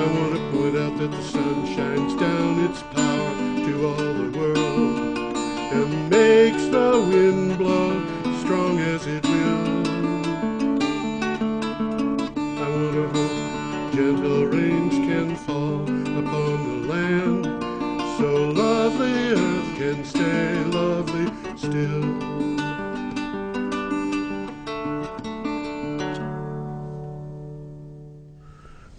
I want to point out that the sun shines down its power to all the world and makes the wind blow strong as it will. I want to hope gentle rains can fall upon the land, so lovely earth can stay lovely still.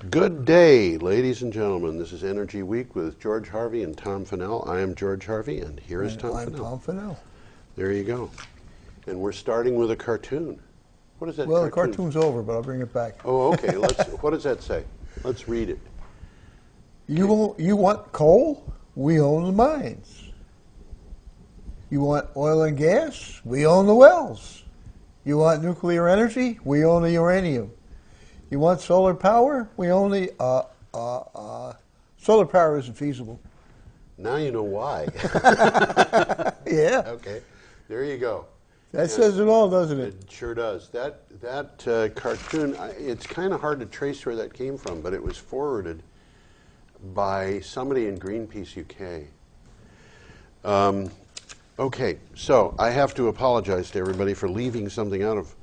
Good day, ladies and gentlemen. This is Energy Week with George Harvey and Tom Finnell. I am George Harvey, and here is Tom Finnell. I'm Tom Finnell. There you go. And we're starting with a cartoon. What is that? Well, cartoon? the cartoon's over, but I'll bring it back. Oh, okay. What does that say? Let's read it. You want coal? We own the mines. You want oil and gas? We own the wells. You want nuclear energy? We own the uranium. You want solar power? We own the solar power isn't feasible. Now you know why. Yeah. Okay. There you go. That says it all, doesn't it? It sure does. That cartoon, it's kind of hard to trace where that came from, but it was forwarded by somebody in Greenpeace UK. Okay, so I have to apologize to everybody for leaving something out of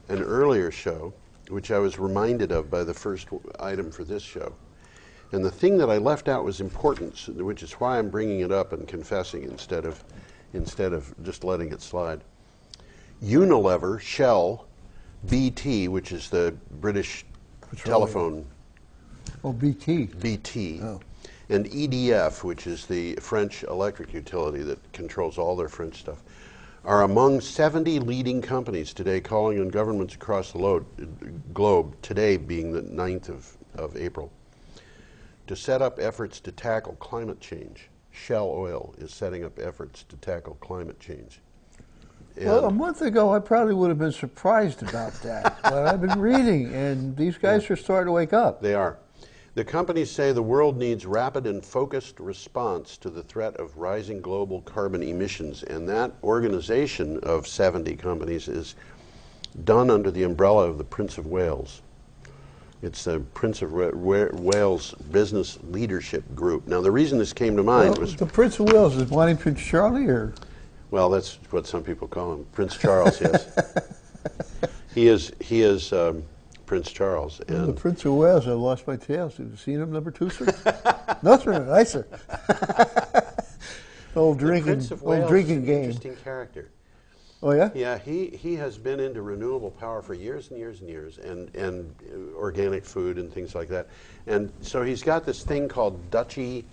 an earlier show, which I was reminded of by the first item for this show. And the thing that I left out was importance, which is why I'm bringing it up and confessing instead of just letting it slide. Unilever, Shell, BT, which is the British telephone. Oh, BT. BT. Oh. And EDF, which is the French electric utility that controls all their French stuff, are among 70 leading companies today calling on governments across the globe, today being the 9th of April, to set up efforts to tackle climate change. Shell Oil is setting up efforts to tackle climate change. And well, a month ago, I probably would have been surprised about that. But I've been reading, and these guys are starting to wake up. They are. The companies say the world needs rapid and focused response to the threat of rising global carbon emissions, and that organization of 70 companies is done under the umbrella of the Prince of Wales. It's the Prince of Wales Business Leadership Group. Now, the reason this came to mind was... The Prince of Wales is wanting Prince Charlie, or...? Well, that's what some people call him. Prince Charles, yes. He is Prince Charles. And the Prince of Wales, I lost my tail. Have you seen him, number 2, sir? No, sir, nicer. Old drinking game. Interesting character. Oh, yeah? Yeah, he has been into renewable power for years and years and years, and organic food and things like that. And so he's got this thing called Duchy,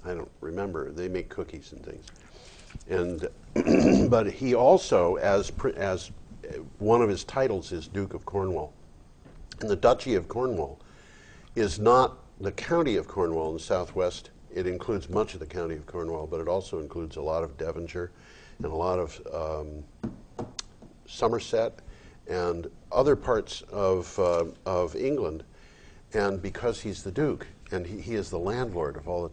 I don't remember. They make cookies and things. And but he also, as one of his titles is Duke of Cornwall. And the Duchy of Cornwall is not the county of Cornwall in the southwest. It includes much of the county of Cornwall, but it also includes a lot of Devonshire and a lot of Somerset and other parts of England. And because he's the Duke, and he is the landlord of all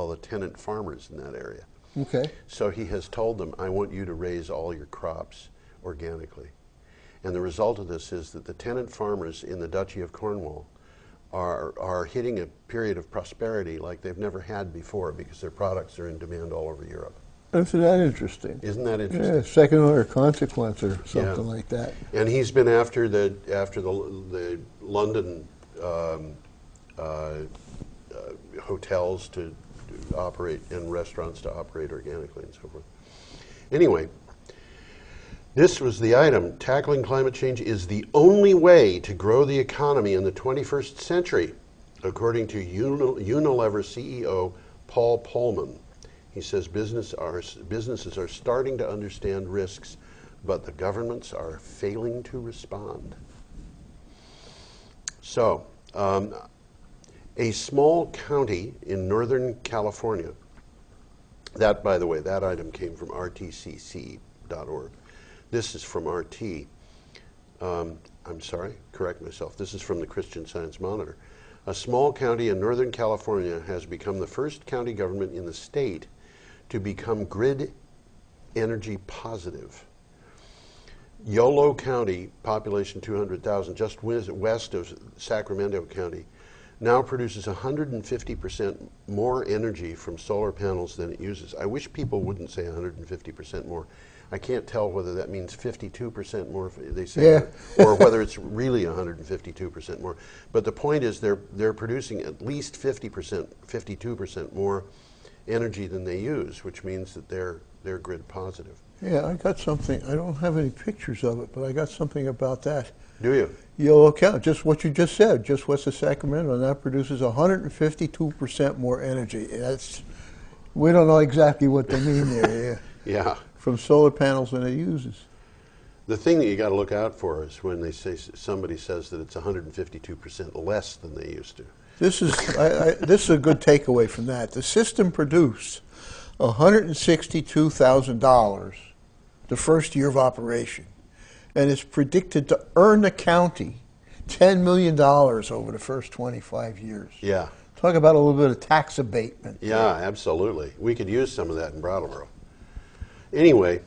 the tenant farmers in that area. Okay. So he has told them, I want you to raise all your crops organically. And the result of this is that the tenant farmers in the Duchy of Cornwall are hitting a period of prosperity like they've never had before because their products are in demand all over Europe. Isn't that interesting? Isn't that interesting? Yeah, second order consequence or something like that. And he's been after the London hotels to operate and restaurants to operate organically and so forth. Anyway, this was the item. Tackling climate change is the only way to grow the economy in the 21st century, according to Unilever CEO Paul Polman. He says businesses are starting to understand risks, but the governments are failing to respond. So, a small county in Northern California, that, by the way, that item came from rtcc.org. This is from RT. I'm sorry, correct myself. This is from the Christian Science Monitor. A small county in Northern California has become the first county government in the state to become grid energy positive. Yolo County, population 200,000, just west of Sacramento County, now produces 150% more energy from solar panels than it uses. I wish people wouldn't say 150% more. I can't tell whether that means 52% more, they say, or whether it's really 152% more. But the point is they're producing at least 50%, 52% more energy than they use, which means that they're grid positive. Yeah, I got something. I don't have any pictures of it, but I got something about that. Do you? Yolo County, just what you just said, just west of Sacramento, and that produces 152% more energy. We don't know exactly what they mean there. Yeah. From solar panels than it uses. The thing that you got to look out for is when they say somebody says that it's 152% less than they used to. This is this is a good takeaway from that. The system produced $162,000 the first year of operation, and it's predicted to earn the county $10 million over the first 25 years. Yeah. Talk about a little bit of tax abatement. Yeah, absolutely. We could use some of that in Brattleboro. Anyway,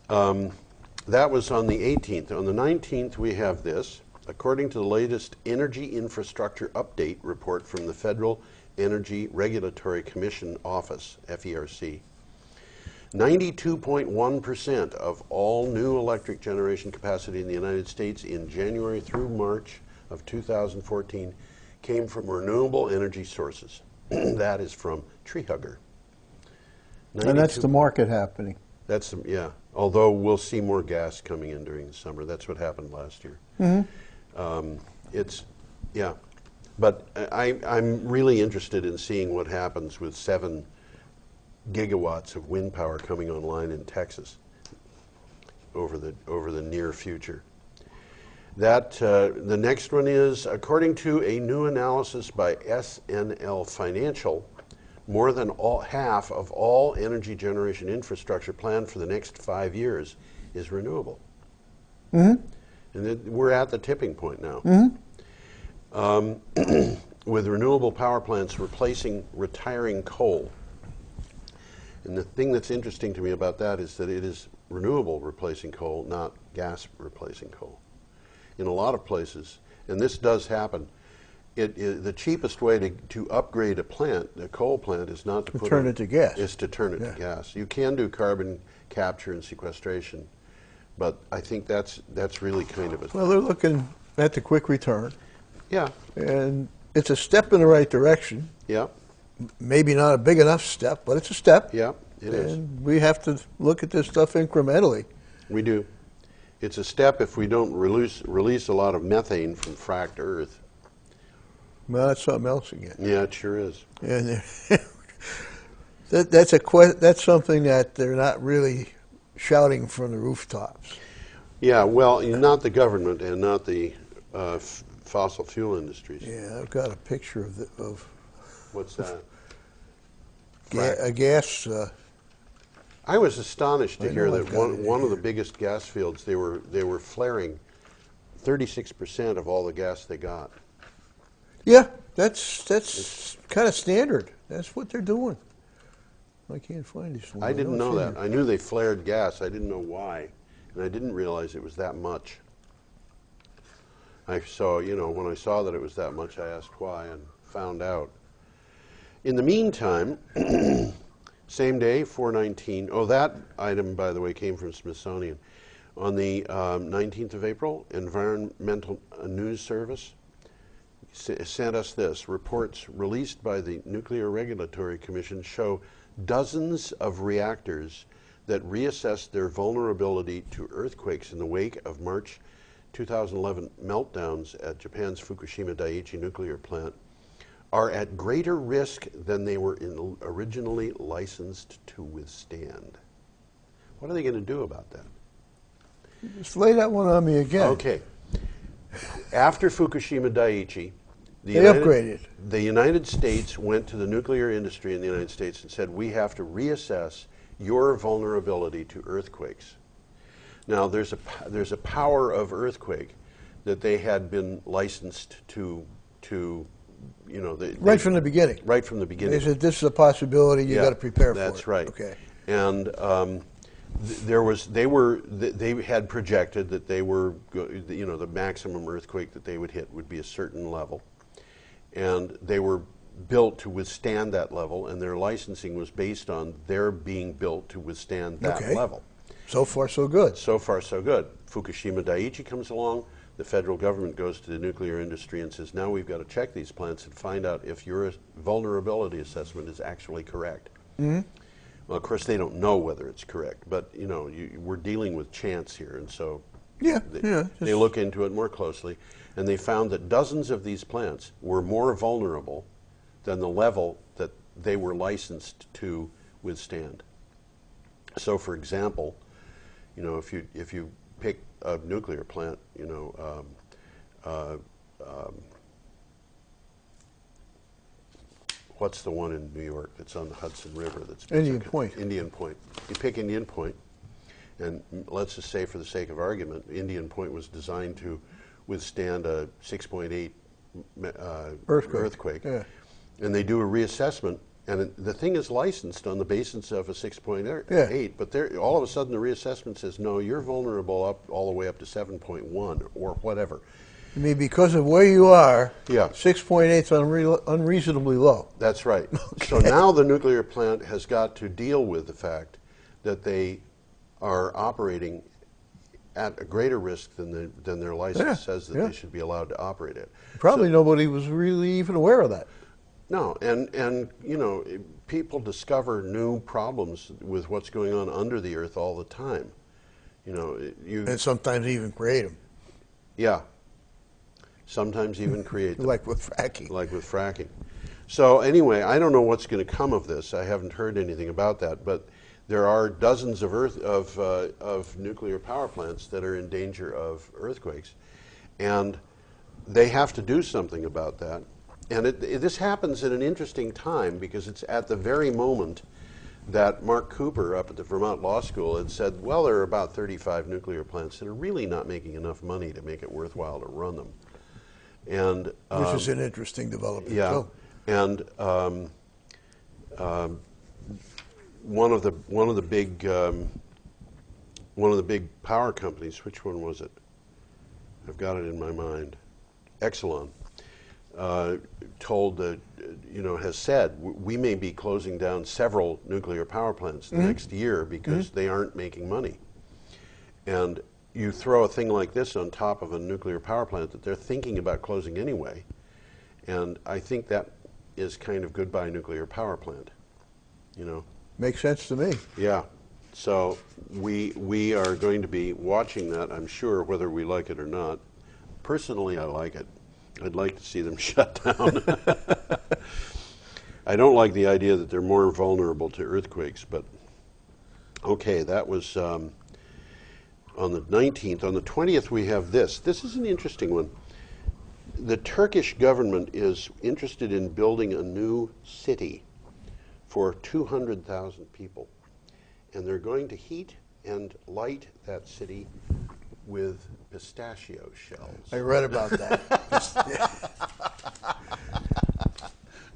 that was on the 18th. On the 19th, we have this. According to the latest Energy Infrastructure Update report from the Federal Energy Regulatory Commission Office, FERC, 92.1% of all new electric generation capacity in the United States in January through March of 2014 came from renewable energy sources. That is from Tree Hugger. And that's the market happening. That's, yeah. Although we'll see more gas coming in during the summer. That's what happened last year. Mm-hmm. Yeah. But I'm really interested in seeing what happens with 7 gigawatts of wind power coming online in Texas over the near future. That the next one is, according to a new analysis by SNL Financial, more than half of all energy generation infrastructure planned for the next 5 years is renewable. Mm-hmm. And we're at the tipping point now. Mm-hmm. With renewable power plants replacing retiring coal. And the thing that's interesting to me about that is that it is renewable replacing coal, not gas replacing coal. In a lot of places, and this does happen, the cheapest way to upgrade a coal plant, is not to turn it to gas. Is to turn it to gas. You can do carbon capture and sequestration, but I think that's really kind of a... Well, they're looking at the quick return. Yeah. And it's a step in the right direction. Yeah. Maybe not a big enough step, but it's a step. Yeah, it is. And we have to look at this stuff incrementally. We do. It's a step if we don't release a lot of methane from fracked earth. Well, that's something else again. Yeah, it sure is. And that's something that they're not really shouting from the rooftops. Yeah, well, not the government and not the fossil fuel industries. Yeah, I've got a picture of what's that? A gas. I was astonished to hear that one of the biggest gas fields, they were flaring 36% of all the gas they got. Yeah, that's kind of standard. That's what they're doing. I can't find this one. I didn't know that. I knew they flared gas. I didn't know why, and I didn't realize it was that much. So, when I saw that it was that much, I asked why and found out. In the meantime, same day, 4/19. Oh, that item, by the way, came from Smithsonian. On the 19th of April, Environmental News Service sent us this. Reports released by the Nuclear Regulatory Commission show dozens of reactors that reassessed their vulnerability to earthquakes in the wake of March 2011 meltdowns at Japan's Fukushima Daiichi nuclear plant are at greater risk than they were originally licensed to withstand. What are they going to do about that? Just lay that one on me again. Okay. After Fukushima Daiichi, upgraded. The United States went to the nuclear industry in the United States and said, we have to reassess your vulnerability to earthquakes. Now, there's a power of earthquake that they had been licensed to right from the beginning. Right from the beginning. They said, this is a possibility, you got to prepare for it. That's right. Okay. And they had projected that they were, the maximum earthquake that they would hit would be a certain level, and they were built to withstand that level, and their licensing was based on their being built to withstand that level. So far, so good. So far, so good. Fukushima Daiichi comes along. The federal government goes to the nuclear industry and says, now we've got to check these plants and find out if your vulnerability assessment is actually correct. Mm-hmm. Well, of course, they don't know whether it's correct, but we're dealing with chance here, and so they look into it more closely, and they found that dozens of these plants were more vulnerable than the level that they were licensed to withstand. So, for example, if you pick a nuclear plant, what's the one in New York that's on the Hudson River? That's Indian Point. Indian Point. You pick Indian Point, and let's just say, for the sake of argument, Indian Point was designed to withstand a 6.8 earthquake. Yeah. And they do a reassessment, and the thing is licensed on the basis of a 6.8, but all of a sudden the reassessment says, no, you're vulnerable all the way up to 7.1 or whatever. I mean, because of where you are, 6.8 is unreasonably low. That's right. Okay. So now the nuclear plant has got to deal with the fact that they are operating at a greater risk than their license says that they should be allowed to operate at. Probably nobody was really even aware of that. No, and people discover new problems with what's going on under the earth all the time. And sometimes even create them. Yeah. Sometimes even create them. Like with fracking. Like with fracking. So anyway, I don't know what's going to come of this. I haven't heard anything about that, but there are dozens of nuclear power plants that are in danger of earthquakes, and they have to do something about that. And this happens at an interesting time, because it's at the very moment that Mark Cooper up at the Vermont Law School had said, well, there are about 35 nuclear plants that are really not making enough money to make it worthwhile to run them. And which is an interesting development. Yeah, too. And one of the big power companies, which one was it? I've got it in my mind. Exelon. Has said we may be closing down several nuclear power plants next year because they aren't making money. And you throw a thing like this on top of a nuclear power plant that they're thinking about closing anyway, and I think that is kind of goodbye nuclear power plant. Makes sense to me. Yeah. So we are going to be watching that, I'm sure, whether we like it or not. Personally, I like it. I'd like to see them shut down. I don't like the idea that they're more vulnerable to earthquakes, but okay, that was on the 19th. On the 20th, we have this. This is an interesting one. The Turkish government is interested in building a new city for 200,000 people, and they're going to heat and light that city with pistachio shells. I read about that.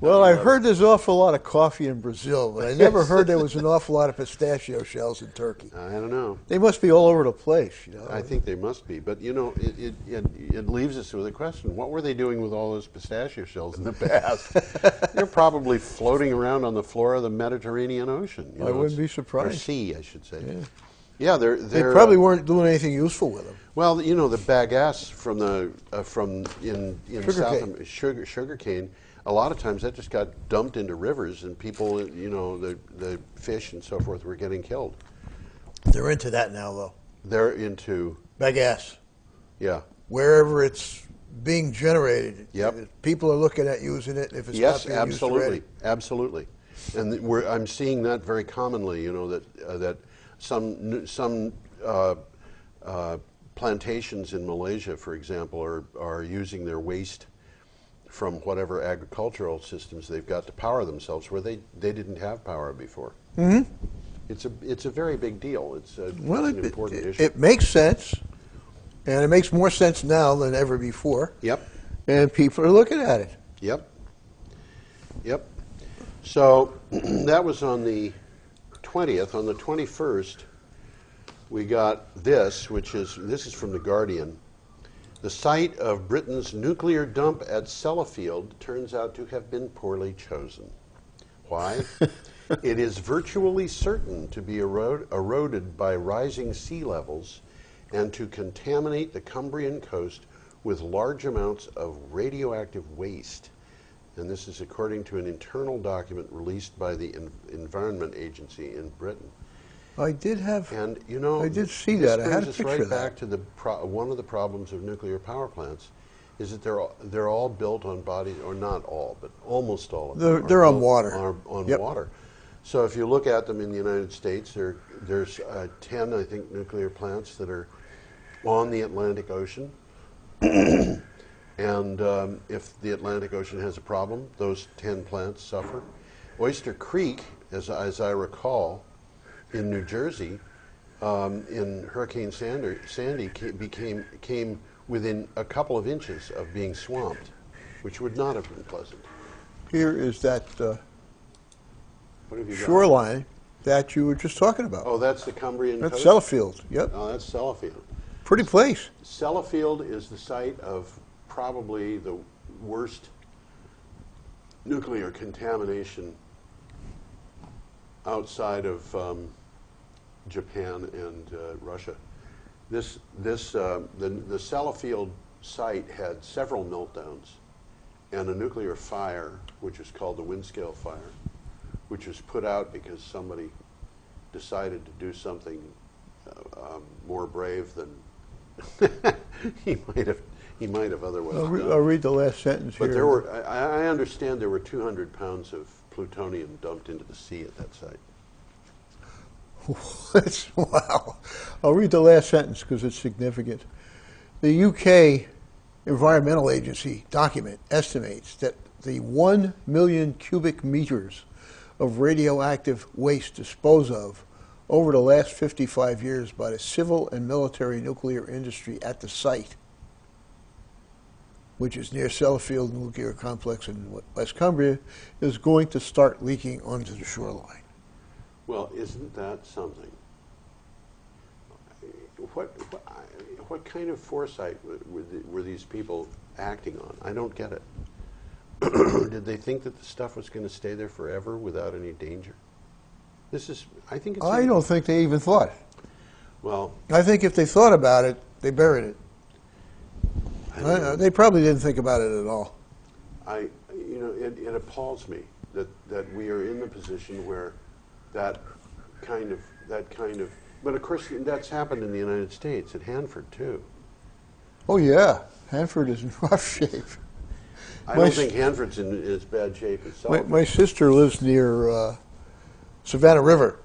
Well, I've heard there's an awful lot of coffee in Brazil, but I never heard there was an awful lot of pistachio shells in Turkey. I don't know. They must be all over the place. I think they must be. But, it leaves us with a question. What were they doing with all those pistachio shells in the past? They're probably floating around on the floor of the Mediterranean Ocean. I wouldn't be surprised. Or sea, I should say. Yeah, they probably weren't doing anything useful with them. Well, the bagasse from sugarcane, a lot of times that just got dumped into rivers, and people, the fish and so forth were getting killed. They're into that now, though. They're into bagasse. Yeah. Wherever it's being generated, yep. People are looking at using it. If it's not being used already. Absolutely, and I'm seeing that very commonly. That some plantations in Malaysia, for example, are using their waste from whatever agricultural systems they've got to power themselves, where they didn't have power before. Mm-hmm. It's a very big deal. It's an important issue. It makes sense, and it makes more sense now than ever before. Yep. And people are looking at it. Yep. Yep. So that was on the 20th. On the 21st, we got this, this is from The Guardian. The site of Britain's nuclear dump at Sellafield turns out to have been poorly chosen. Why? It is virtually certain to be eroded by rising sea levels and to contaminate the Cumbrian coast with large amounts of radioactive waste. And this is according to an internal document released by the Environment Agency in Britain. I did have, and I did see that. I had a brings us picture right of that. back to one of the problems of nuclear power plants is that they're all built on bodies, or not all, but almost all of them. They're on water. On Yep. water. So if you look at them in the United States, there's 10, I think, nuclear plants that are on the Atlantic Ocean. And if the Atlantic Ocean has a problem, those 10 plants suffer. Oyster Creek, as I recall, in New Jersey, in Hurricane Sandy came within a couple of inches of being swamped, which would not have been pleasant. Here is that What have you got? shoreline that you were just talking about. Oh, that's the Cumbrian That's coast? Sellafield. Yep. Oh, that's Sellafield. Pretty place. Sellafield is the site of probably the worst nuclear contamination outside of Japan and Russia. The Sellafield site had several meltdowns and a nuclear fire, which is called the Windscale fire, which was put out because somebody decided to do something more brave than he might have otherwise done. I'll read the last sentence But here. there were, I understand there were 200 pounds of plutonium dumped into the sea at that site. Wow. I'll read the last sentence because it's significant. The UK Environmental Agency document estimates that the 1 million cubic meters of radioactive waste disposed of over the last 55 years by the civil and military nuclear industry at the site, which is near Sellafield Nuclear Complex in West Cumbria, is going to start leaking onto the shoreline. Well, isn't that something? What kind of foresight were these people acting on? I don't get it. Did they think that the stuff was going to stay there forever without any danger? I think it's... I don't think they even thought. Well... I think if they thought about it, they buried it. They probably didn't think about it at all. It appalls me that we are in the position where that kind of, but of course that's happened in the United States, at Hanford too. Oh yeah, Hanford is in rough shape. I don't think Hanford's in as bad shape as Sellafield. My sister lives near Savannah River,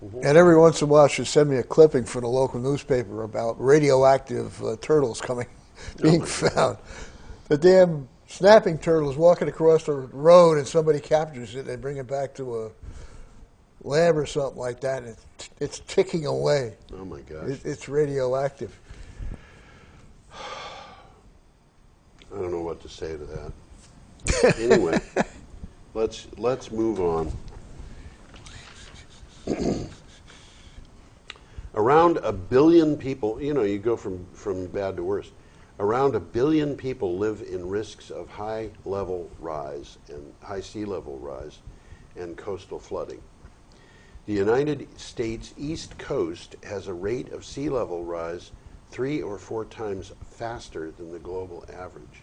and every once in a while she'll send me a clipping from the local newspaper about radioactive turtles being found. The damn snapping turtle is walking across the road and somebody captures it. They bring it back to a lab or something like that, and it's ticking away. Oh my gosh. It's radioactive. I don't know what to say to that. Anyway, let's move on. Around 1 billion people, you go from bad to worse. Around 1 billion people live in risks of high sea level rise and coastal flooding. The United States East Coast has a rate of sea level rise 3 or 4 times faster than the global average,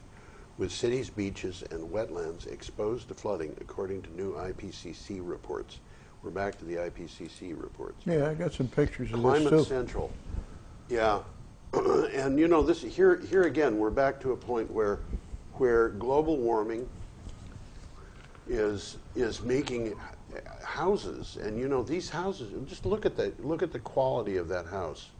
with cities, beaches, and wetlands exposed to flooding, according to new IPCC reports. We're back to the IPCC reports. Yeah, I got some pictures of Climate this too. Central. Yeah. And this here again, we're back to a point where global warming is making houses, and these houses, just look at the quality of that house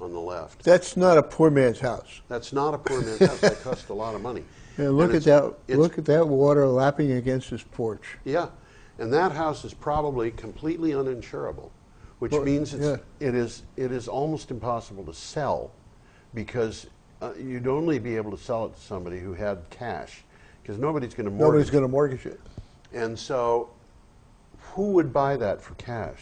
on the left. That's not a poor man's house. That's not a poor man's house. That costs a lot of money. Yeah, look at that. Look at that water lapping against his porch. Yeah, and that house is probably completely uninsurable, which means it is almost impossible to sell, because you'd only be able to sell it to somebody who had cash, because nobody's going to mortgage. Nobody's going to mortgage it. And so, who would buy that for cash?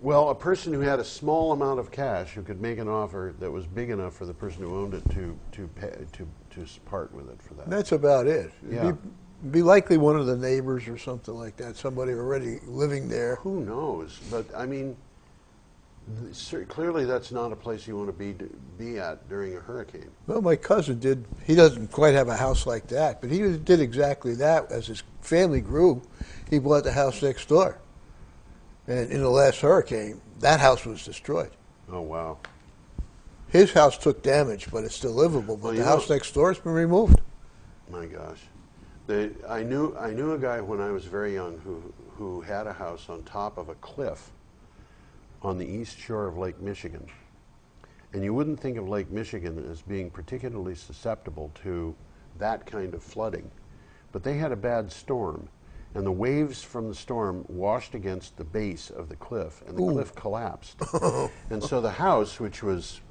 Well, a person who had a small amount of cash who could make an offer that was big enough for the person who owned it to part with it for that. That's about it. Yeah. Be likely one of the neighbors or something like that, somebody already living there. Who knows? But I mean, clearly that's not a place you want to be at during a hurricane. Well, my cousin did. He doesn't quite have a house like that, but he did exactly that. As his family grew, he bought the house next door. And in the last hurricane, that house was destroyed. Oh, wow. His house took damage, but it's still livable. But Well, the house next door has been removed. My gosh. I knew a guy when I was very young who had a house on top of a cliff on the east shore of Lake Michigan. And you wouldn't think of Lake Michigan as being particularly susceptible to that kind of flooding. But they had a bad storm, and the waves from the storm washed against the base of the cliff, and the cliff collapsed. And so the house, which was,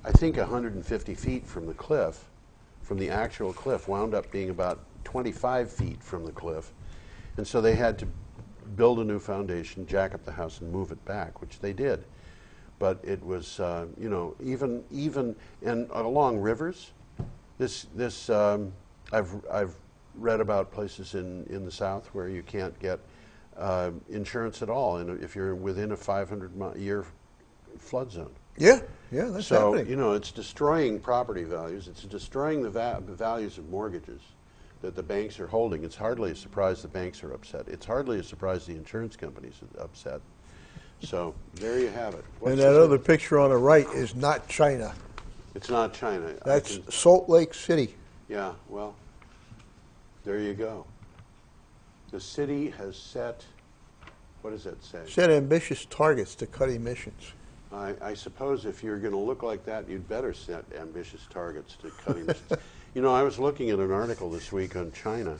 I think, 150 feet from the cliff, from the actual cliff, wound up being about 25 feet from the cliff. And so they had to build a new foundation, jack up the house, and move it back, which they did. But it was, you know, even and along rivers. I've read about places in the South where you can't get insurance at all, and if you're within a 500-year flood zone. Yeah, that's happening. So, you know, it's destroying property values. It's destroying the values of mortgages that the banks are holding. It's hardly a surprise the banks are upset. It's hardly a surprise the insurance companies are upset. So there you have it. And that other picture on the right is not China. It's not China. That's Salt Lake City. Yeah, well, there you go. The city has set, what does that say? Set ambitious targets to cut emissions. I suppose if you're going to look like that, you'd better set ambitious targets to cut emissions. You know, I was looking at an article this week on China,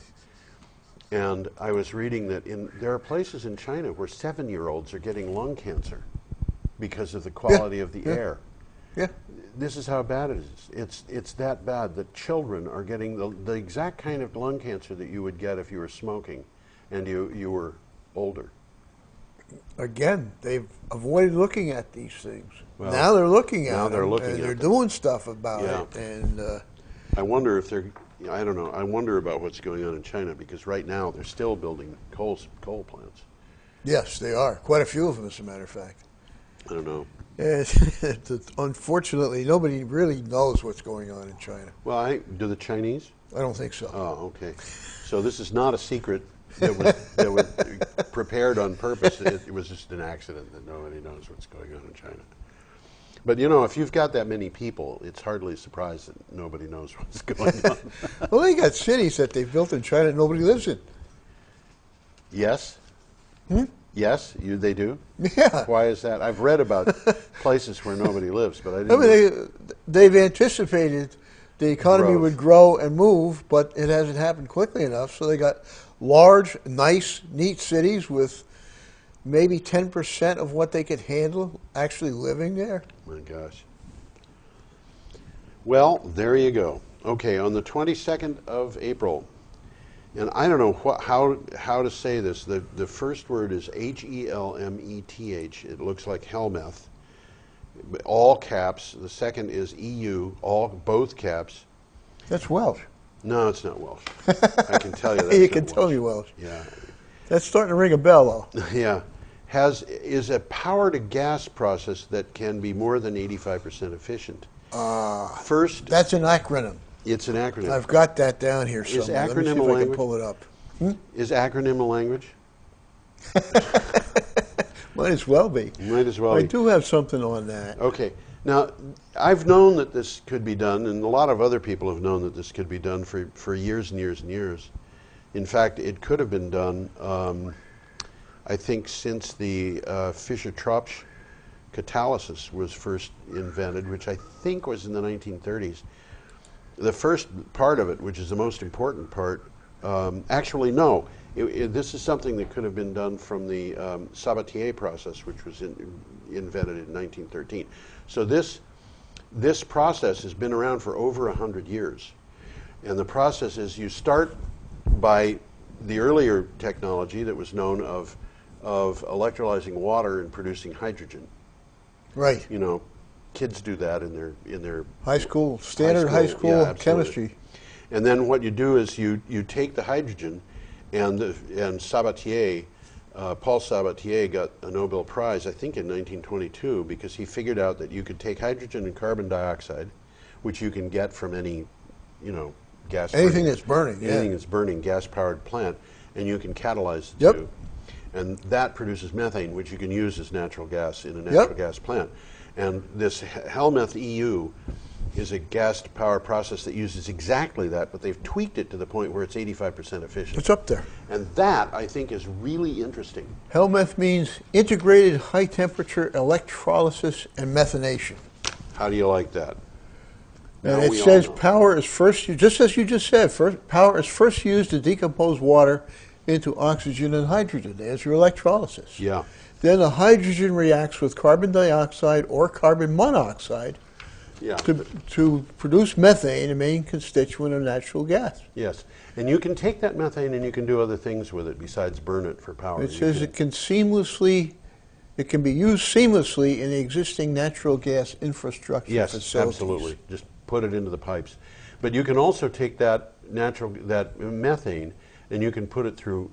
and I was reading that there are places in China where 7-year-olds are getting lung cancer because of the quality of the air. Yeah. This is how bad it is. It's that bad that children are getting the exact kind of lung cancer that you would get if you were smoking and you were older. Again, they've avoided looking at these things. Well, now they're looking at now they're them, looking and at they're them. doing stuff about Yeah. it. And I wonder if they're, I don't know, I wonder about what's going on in China, because right now they're still building coal plants. yes, they are. Quite a few of them, as a matter of fact. I don't know. Unfortunately, nobody really knows what's going on in China. Well, do the Chinese? I don't think so. Oh, okay. So this is not a secret that was prepared on purpose. It was just an accident that nobody knows what's going on in China. But, you know, if you've got that many people, it's hardly a surprise that nobody knows what's going on. Well, they got cities that they've built in China that nobody lives in. Yes? Yes, they do? Yeah. Why is that? I've read about places where nobody lives, but I didn't I mean, they've anticipated the economy Growth. would grow and move, but it hasn't happened quickly enough. So they got large, nice, neat cities with maybe 10% of what they could handle actually living there. My gosh. Well, there you go. Okay, on the 22nd of April, and I don't know how to say this. The first word is Helmeth. It looks like Helmeth. All caps. The second is EU, both caps. That's Welsh. No, it's not Welsh. I can tell you that. You can tell me Welsh. Yeah. That's starting to ring a bell, though. Yeah. Is a power-to-gas process that can be more than 85% efficient. First, That's an acronym. it's an acronym. I've got that down here somewhere. Let me see acronym if a I can language? pull it up. Is acronym a language? Might as well be. Might as well I be. do have something on that. Okay. Now, I've known that this could be done, and a lot of other people have known that this could be done for years and years and years. In fact, it could have been done, I think, since the Fischer-Tropsch catalysis was first invented, which I think was in the 1930s. The first part of it, which is the most important part, actually, no. This is something that could have been done from the Sabatier process, which was invented in 1913. So this process has been around for over 100 years. And the process is you start by the earlier technology that was known of of electrolyzing water and producing hydrogen. Right. You know, kids do that in their High school, standard high school yeah, absolutely. chemistry. And then what you do is you take the hydrogen, and Sabatier, Paul Sabatier got a Nobel Prize, I think in 1922, because he figured out that you could take hydrogen and carbon dioxide, which you can get from any, you know, gas. Anything that's burning. Anything Yeah. that's burning, gas-powered plant, and you can catalyze the Yep. two. And that produces methane, which you can use as natural gas in a natural Yep. gas plant. And this Helmuth EU is a gas power process that uses exactly that, but they've tweaked it to the point where it's 85% efficient. It's up there. And that, I think, is really interesting. Helmuth means integrated high temperature electrolysis and methanation. How do you like that? And Now it we all says know. power is first, just as you just said, power is first used to decompose water into oxygen and hydrogen. There's your electrolysis. Yeah. Then the hydrogen reacts with carbon dioxide or carbon monoxide Yeah. to produce methane, a main constituent of natural gas. Yes. And you can take that methane and you can do other things with it besides burn it for power. It You says can- it can be used seamlessly in the existing natural gas infrastructure Yes, facilities. absolutely. Just put it into the pipes. But you can also take that methane and you can put it through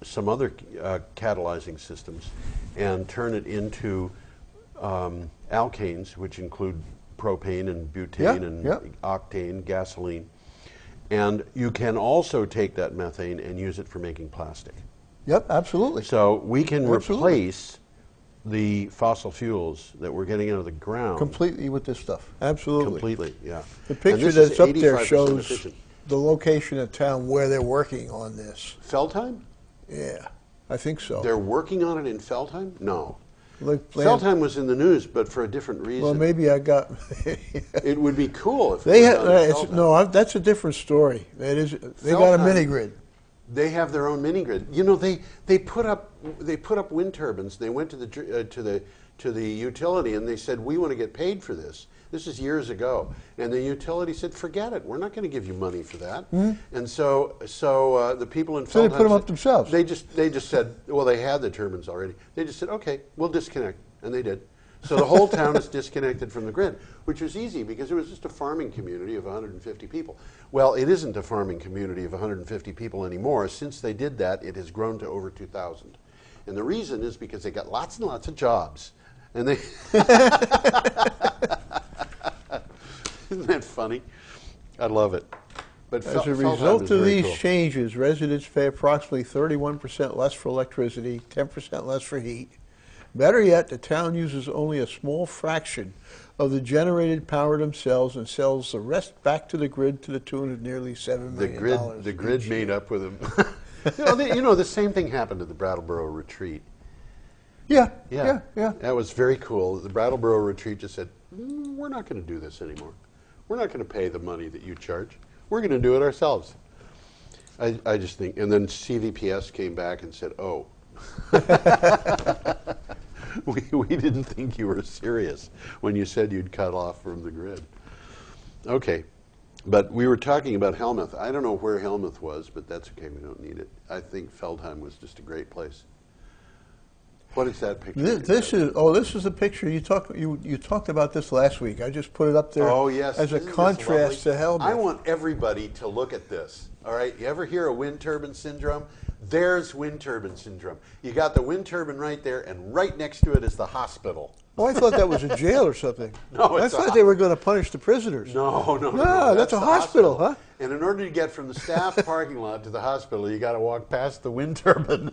some other catalyzing systems and turn it into alkanes, which include propane and butane and octane, gasoline. And you can also take that methane and use it for making plastic. Yep, absolutely. So we can Absolutely. replace the fossil fuels that we're getting out of the ground Completely with this stuff. Absolutely. completely, yeah. The And picture this is that's up there 85% shows efficient. the location of town where they're working on this. Feldheim? Yeah, I think so. They're working on it in Feldheim? No. Like Feldheim was in the news, but for a different reason. Well, maybe I got. It would be cool if They it had was done in Feldheim. that's a different story. That is, they got a Feldheim- mini grid. They have their own mini grid. You know, they put up wind turbines. They went to the utility and they said, "We want to get paid for this." This is years ago, and the utility said, "Forget it. We're not going to give you money for that." And so the people in Feldheim, So they put them up said- themselves. They just said, well, they had the turbines already. They just said, "Okay, we'll disconnect," and they did. So the whole town is disconnected from the grid, which was easy because it was just a farming community of 150 people. Well, it isn't a farming community of 150 people anymore. Since they did that, it has grown to over 2,000. And the reason is because they got lots and lots of jobs. And they Isn't that funny? I love it. But As a Feldheim result is of very these cool. changes, residents pay approximately 31% less for electricity, 10% less for heat. Better yet, the town uses only a small fraction of the generated power themselves and sells the rest back to the grid to the tune of nearly $7 million. The grid each made year. up with them. The same thing happened at the Brattleboro retreat. Yeah. That was very cool. The Brattleboro retreat just said, we're not going to do this anymore. We're not going to pay the money that you charge. We're going to do it ourselves. I just think, and then CVPS came back and said, oh, we didn't think you were serious when you said you'd cut off from the grid. Okay, but we were talking about Helmuth. I don't know where Helmuth was, but that's okay, we don't need it. I think Feldheim was just a great place. What is that picture? This is a picture you talked about this last week. I just put it up there. Oh, yes. As a Isn't this contrast to lovely? Helmuth. I want everybody to look at this. All right, you ever hear of wind turbine syndrome? There's wind turbine syndrome. You got the wind turbine right there, and right next to it is the hospital. Oh, I thought that was a jail or something. No, I it's a thought they were going to punish the prisoners. No, that's a the hospital, huh? And in order to get from the staff parking lot to the hospital, you got to walk past the wind turbine.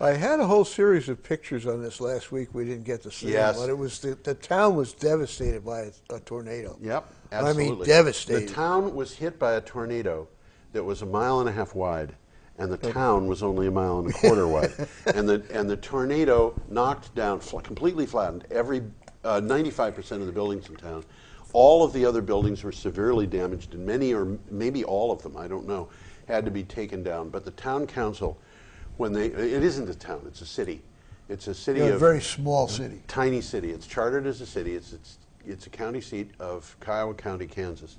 I had a whole series of pictures on this last week. We didn't get to see Yes. them, but it was the town was devastated by a tornado. Yep, I absolutely. mean, devastated. The town was hit by a tornado that was 1.5 miles wide, and the town was only 1.25 miles wide. And the tornado knocked down, completely flattened 95% of the buildings in town. All of the other buildings were severely damaged, and many, or maybe all of them, I don't know, had to be taken down. But the town council, it isn't a town, it's a city. It's a city A of very small city. tiny city. It's chartered as a city. It's a county seat of Kiowa County, Kansas.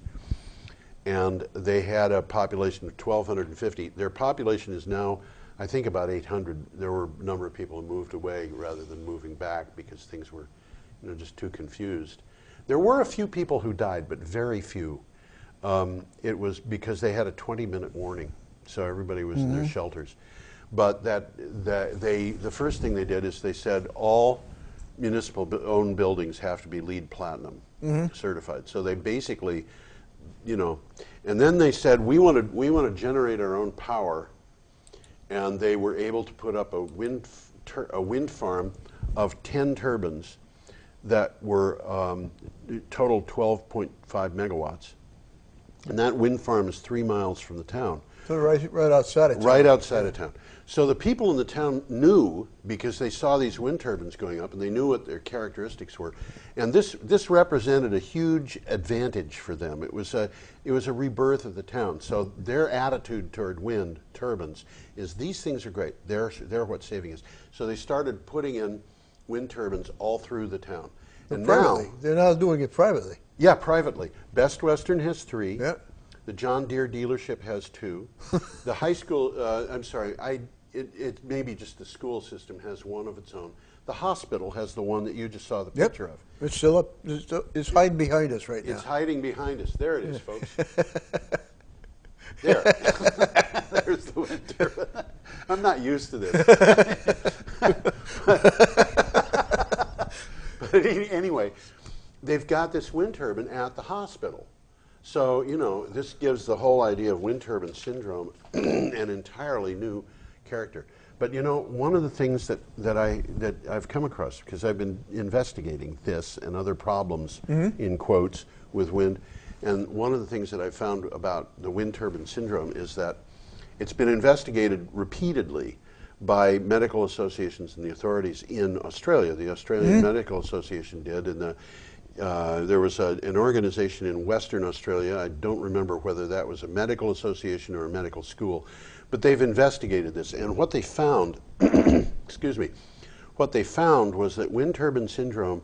And they had a population of 1,250. Their population is now I think about 800. There were a number of people who moved away rather than moving back because things were, just too confused. There were a few people who died, but very few. It was because they had a 20-minute warning, so everybody was in their shelters. But the first thing they did is they said all municipal-owned buildings have to be LEED Platinum certified. So they basically, and then they said we want to generate our own power, and they were able to put up a wind farm of 10 turbines that were total 12.5 megawatts, and that wind farm is 3 miles from the town. So right outside of town. Right outside of town. So the people in the town knew, because they saw these wind turbines going up, and they knew what their characteristics were, and this represented a huge advantage for them. It was a rebirth of the town. So their attitude toward wind turbines is these things are great. They're what's saving us. So they started putting in wind turbines all through the town. And privately. now They're now doing it privately. Yeah, privately. Best Western has 3. Yep. The John Deere dealership has 2. The high school, I'm sorry, it maybe just the school system has 1 of its own. The hospital has the one that you just saw the picture of. It's still up. It's hiding behind us right now. It's hiding behind us. There it is, folks. There. There's the wind turbine. I'm not used to this. But anyway, they've got this wind turbine at the hospital. So, this gives the whole idea of wind turbine syndrome an entirely new character. But, one of the things that I've come across, because I've been investigating this and other problems, in quotes, with wind, and one of the things that I found about the wind turbine syndrome is that it's been investigated repeatedly by medical associations and the authorities in Australia. The Australian Medical Association did, and there was an organization in Western Australia. I don't remember whether that was a medical association or a medical school, but they've investigated this. And what they found, excuse me, what they found was that wind turbine syndrome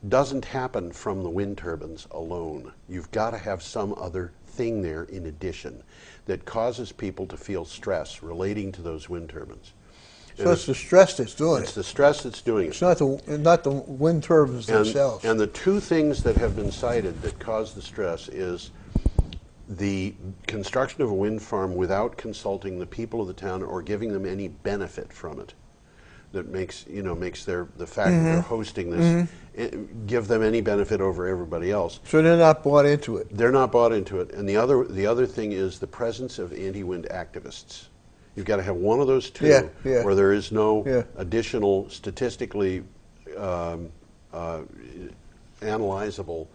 doesn't happen from the wind turbines alone. You've got to have some other thing there in addition that causes people to feel stress relating to those wind turbines. So it's the stress that's doing it. It's the stress that's doing it. It's not the wind turbines themselves. And the 2 things that have been cited that cause the stress is the construction of a wind farm without consulting the people of the town or giving them any benefit from it. That makes the fact that they're hosting this give them any benefit over everybody else. So they're not bought into it. They're not bought into it. And the other thing is the presence of anti-wind activists. You've got to have one of those 2 where there is no additional statistically analyzable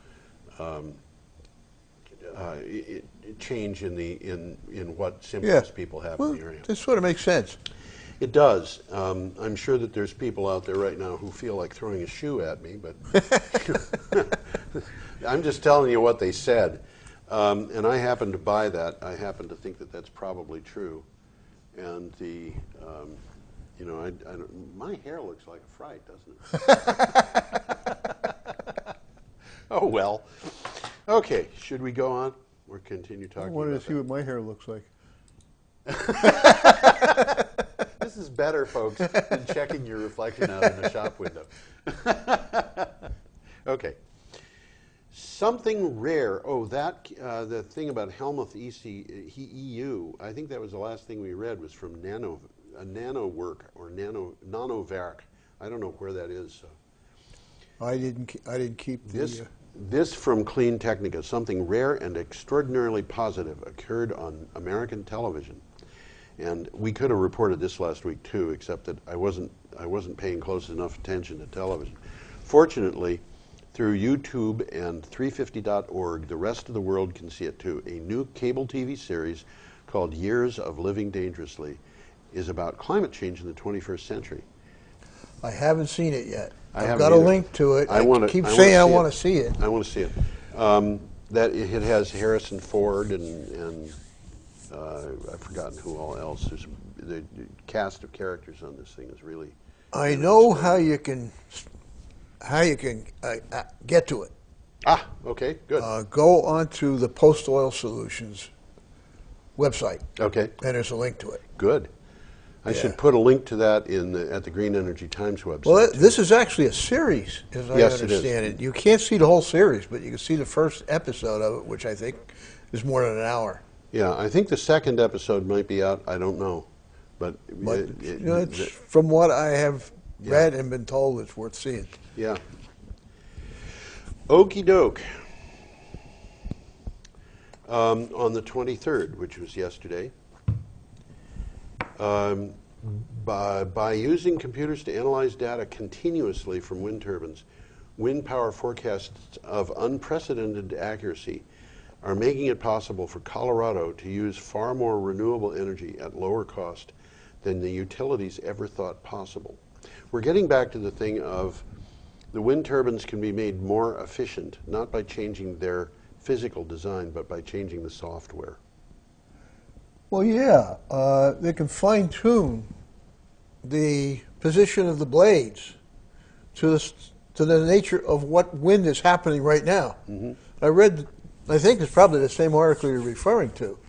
change in what symptoms people have in the area. This sort of makes sense. It does. I'm sure that there's people out there right now who feel like throwing a shoe at me, but I'm just telling you what they said. And I happen to buy that. I happen to think that that's probably true. And my hair looks like a fright, doesn't it? Oh, well. Okay, should we go on or continue talking about I wanted to see what my hair looks like. This is better, folks, than checking your reflection out in a shop window. Okay. Something rare. Oh, the thing about Helmuth EU, I think that was the last thing we read, was from Nanowerk or Nanowerk. I don't know where that is. So. I didn't keep This from Clean Technica, something rare and extraordinarily positive occurred on American television. And we could have reported this last week too, except that I wasn't paying close enough attention to television. Fortunately, through YouTube and 350.org, the rest of the world can see it too. A new cable TV series called Years of Living Dangerously is about climate change in the 21st century. I haven't seen it yet. I've got a link to it. I keep saying I want to see it. I want to see it. That it has Harrison Ford and I've forgotten who all else. The cast of characters on this thing is really. I know how you can get to it. Ah, okay, good. Go onto the Post Oil Solutions website. Okay. And there's a link to it. Good. I should put a link to that at the Green Energy Times website. Well, this is actually a series, as I Yes, understand it is. You can't see the whole series, but you can see the first episode of it, which I think is more than an hour. Yeah, I think the second episode might be out. I don't know, but From what I have read and been told, it's worth seeing. Yeah. Okie doke. On the 23rd, which was yesterday, by using computers to analyze data continuously from wind turbines, wind power forecasts of unprecedented accuracy are making it possible for Colorado to use far more renewable energy at lower cost than the utilities ever thought possible. We're getting back to the thing of the wind turbines can be made more efficient, not by changing their physical design, but by changing the software. Well, yeah, they can fine-tune the position of the blades to the nature of what wind is happening right now. Mm-hmm. I think it's probably the same article you're referring to,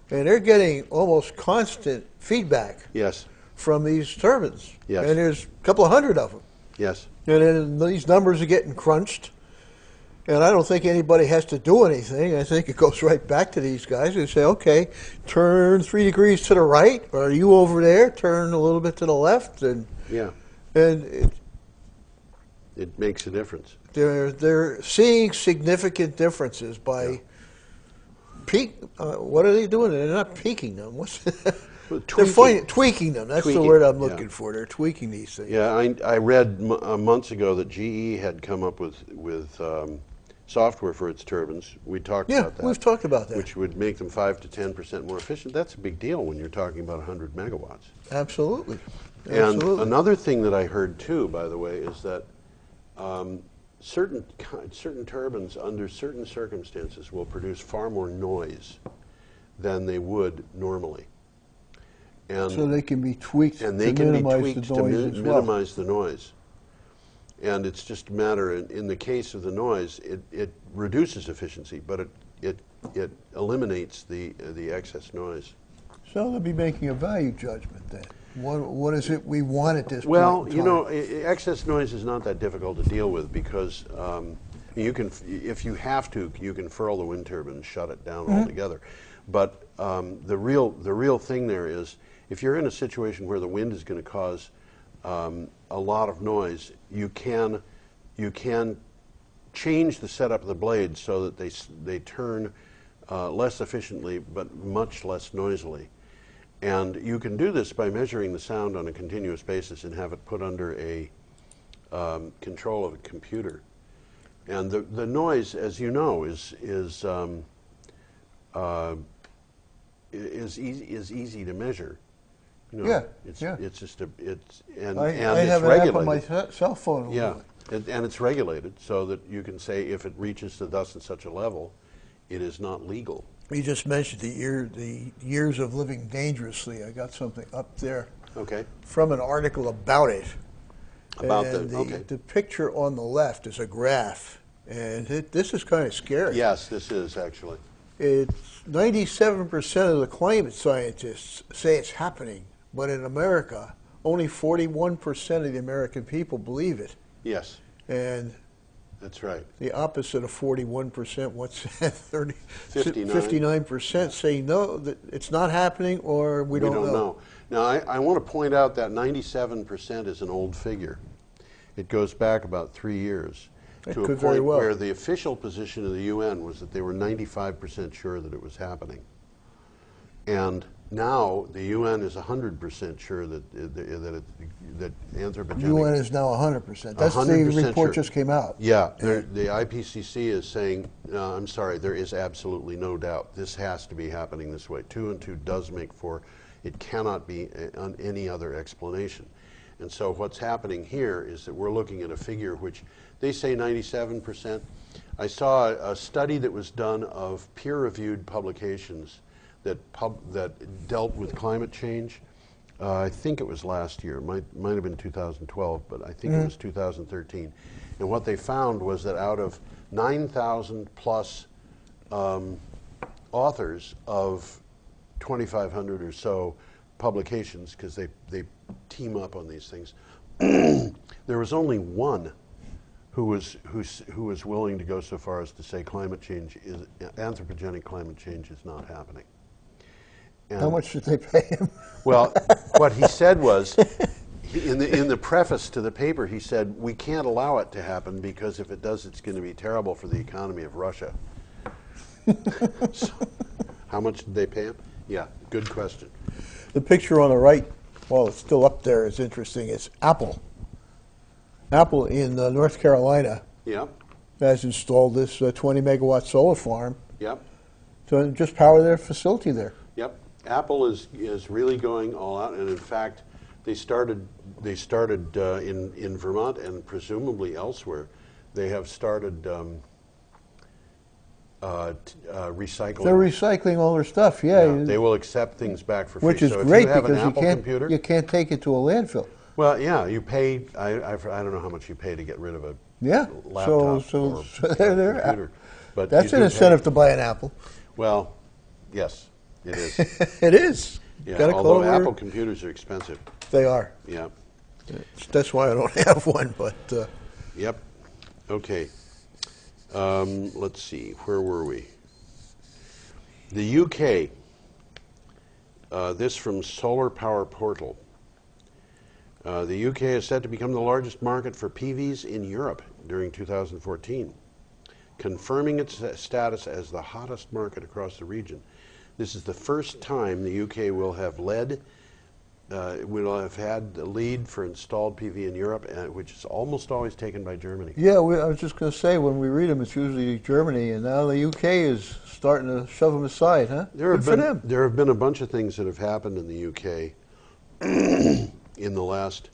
and they're getting almost constant feedback. Yes. From these turbines. Yes. And there's a couple of hundred of them. Yes. And then these numbers are getting crunched. And I don't think anybody has to do anything. I think it goes right back to these guys who say, okay, turn 3 degrees to the right, or are you over there? Turn a little bit to the left. And it makes a difference. They're seeing significant differences by what are they doing? They're not peaking them. They're tweaking them. That's the word I'm looking for. They're tweaking these things. Yeah, I read months ago that GE had come up with software for its turbines. We talked about that. Yeah, we've talked about that. Which would make them 5 to 10% more efficient. That's a big deal when you're talking about 100 megawatts. Absolutely. And another thing that I heard too, by the way, is that certain turbines under certain circumstances will produce far more noise than they would normally. And so they can be tweaked to minimize the noise. And it's just a matter, in the case of the noise, it reduces efficiency, but it eliminates the excess noise. So they'll be making a value judgment then. What is it we want at this point? Well, you know, excess noise is not that difficult to deal with because you can, if you have to, you can furl the wind turbine and shut it down altogether. But the real thing there is, if you're in a situation where the wind is going to cause a lot of noise, you can change the setup of the blades so that they turn less efficiently but much less noisily. And you can do this by measuring the sound on a continuous basis and have it put under a control of a computer. And the noise, as you know, is easy to measure. You know, it's just and I it's have an regulated. app on my cell phone. Yeah, and it's regulated so that you can say if it reaches to thus and such a level, it is not legal. You just mentioned the years of living dangerously. I got something up there. Okay. From an article about it. The picture on the left is a graph, and this is kind of scary. Yes, this is actually. It's 97% of the climate scientists say it's happening, but in America, only 41% of the American people believe it. Yes. And that's right. The opposite of 41%, what's that? 59% say no, that it's not happening, or we don't know. Now, I want to point out that 97% is an old figure. It goes back about 3 years to a point where the official position of the UN was that they were 95% sure that it was happening. And now the UN is 100% sure that anthropogenic... UN is now 100%. That's the report just came out. Yeah, the IPCC is saying, I'm sorry, there is absolutely no doubt. This has to be happening this way. 2 and 2 does make 4. It cannot be on any other explanation. And so what's happening here is that we're looking at a figure which they say 97%. I saw a study that was done of peer-reviewed publications that dealt with climate change. I think it was last year. Might have been 2012, but I think it was 2013. And what they found was that out of 9,000 plus authors of 2,500 or so publications, because they team up on these things, there was only one who was willing to go so far as to say anthropogenic climate change is not happening. And how much did they pay him? well, what he said was, in the preface to the paper, he said, we can't allow it to happen because if it does, it's going to be terrible for the economy of Russia. So, how much did they pay him? Yeah, good question. The picture on the right, well, it's still up there, is interesting. It's Apple. Apple in North Carolina Yep, has installed this 20 megawatt solar farm yep, to just power their facility there. yep. Apple is really going all out, and in fact, they started in Vermont and presumably elsewhere. They have started recycling. They're recycling all their stuff, yeah. They will accept things back for free. Which is so great if you have because an Apple computer, you can't take it to a landfill. well, yeah, you pay. I don't know how much you pay to get rid of a Yeah, laptop so or there. computer, but That's you an do incentive pay. to buy an Apple. Well, yes, it is. It is. Yeah, Gotta although call it Apple computers are expensive. They are. Yeah. That's why I don't have one. But Yep. Okay. Let's see. Where were we? The UK. This from Solar Power Portal. The UK is set to become the largest market for PVs in Europe during 2014, confirming its status as the hottest market across the region. This is the first time the UK will have had the lead for installed PV in Europe, which is almost always taken by Germany. yeah, I was just going to say, when we read them, it's usually Germany, and now the UK is starting to shove them aside, huh? Good for them. There have been a bunch of things that have happened in the UK in the last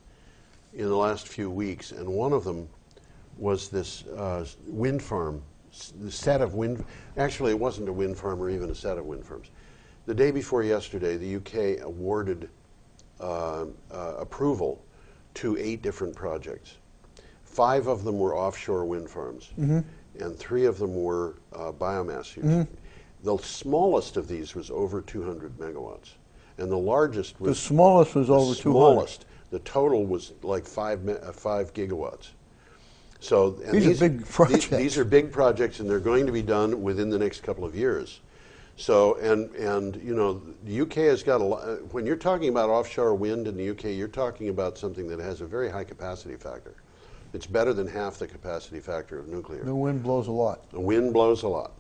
few weeks, and one of them was this wind farm. The set of wind, actually it wasn't a wind farm or even a set of wind farms. The day before yesterday, the UK awarded approval to 8 different projects. 5 of them were offshore wind farms, and 3 of them were biomass use. The smallest of these was over 200 megawatts, and the largest was... The smallest was over 200. Smallest. The total was like 5 gigawatts. So these are big projects. These are big projects, and they're going to be done within the next couple of years. So, and you know, the UK has got a lot. When you're talking about offshore wind in the UK, you're talking about something that has a very high capacity factor. It's better than half the capacity factor of nuclear. The wind blows a lot. The wind blows a lot.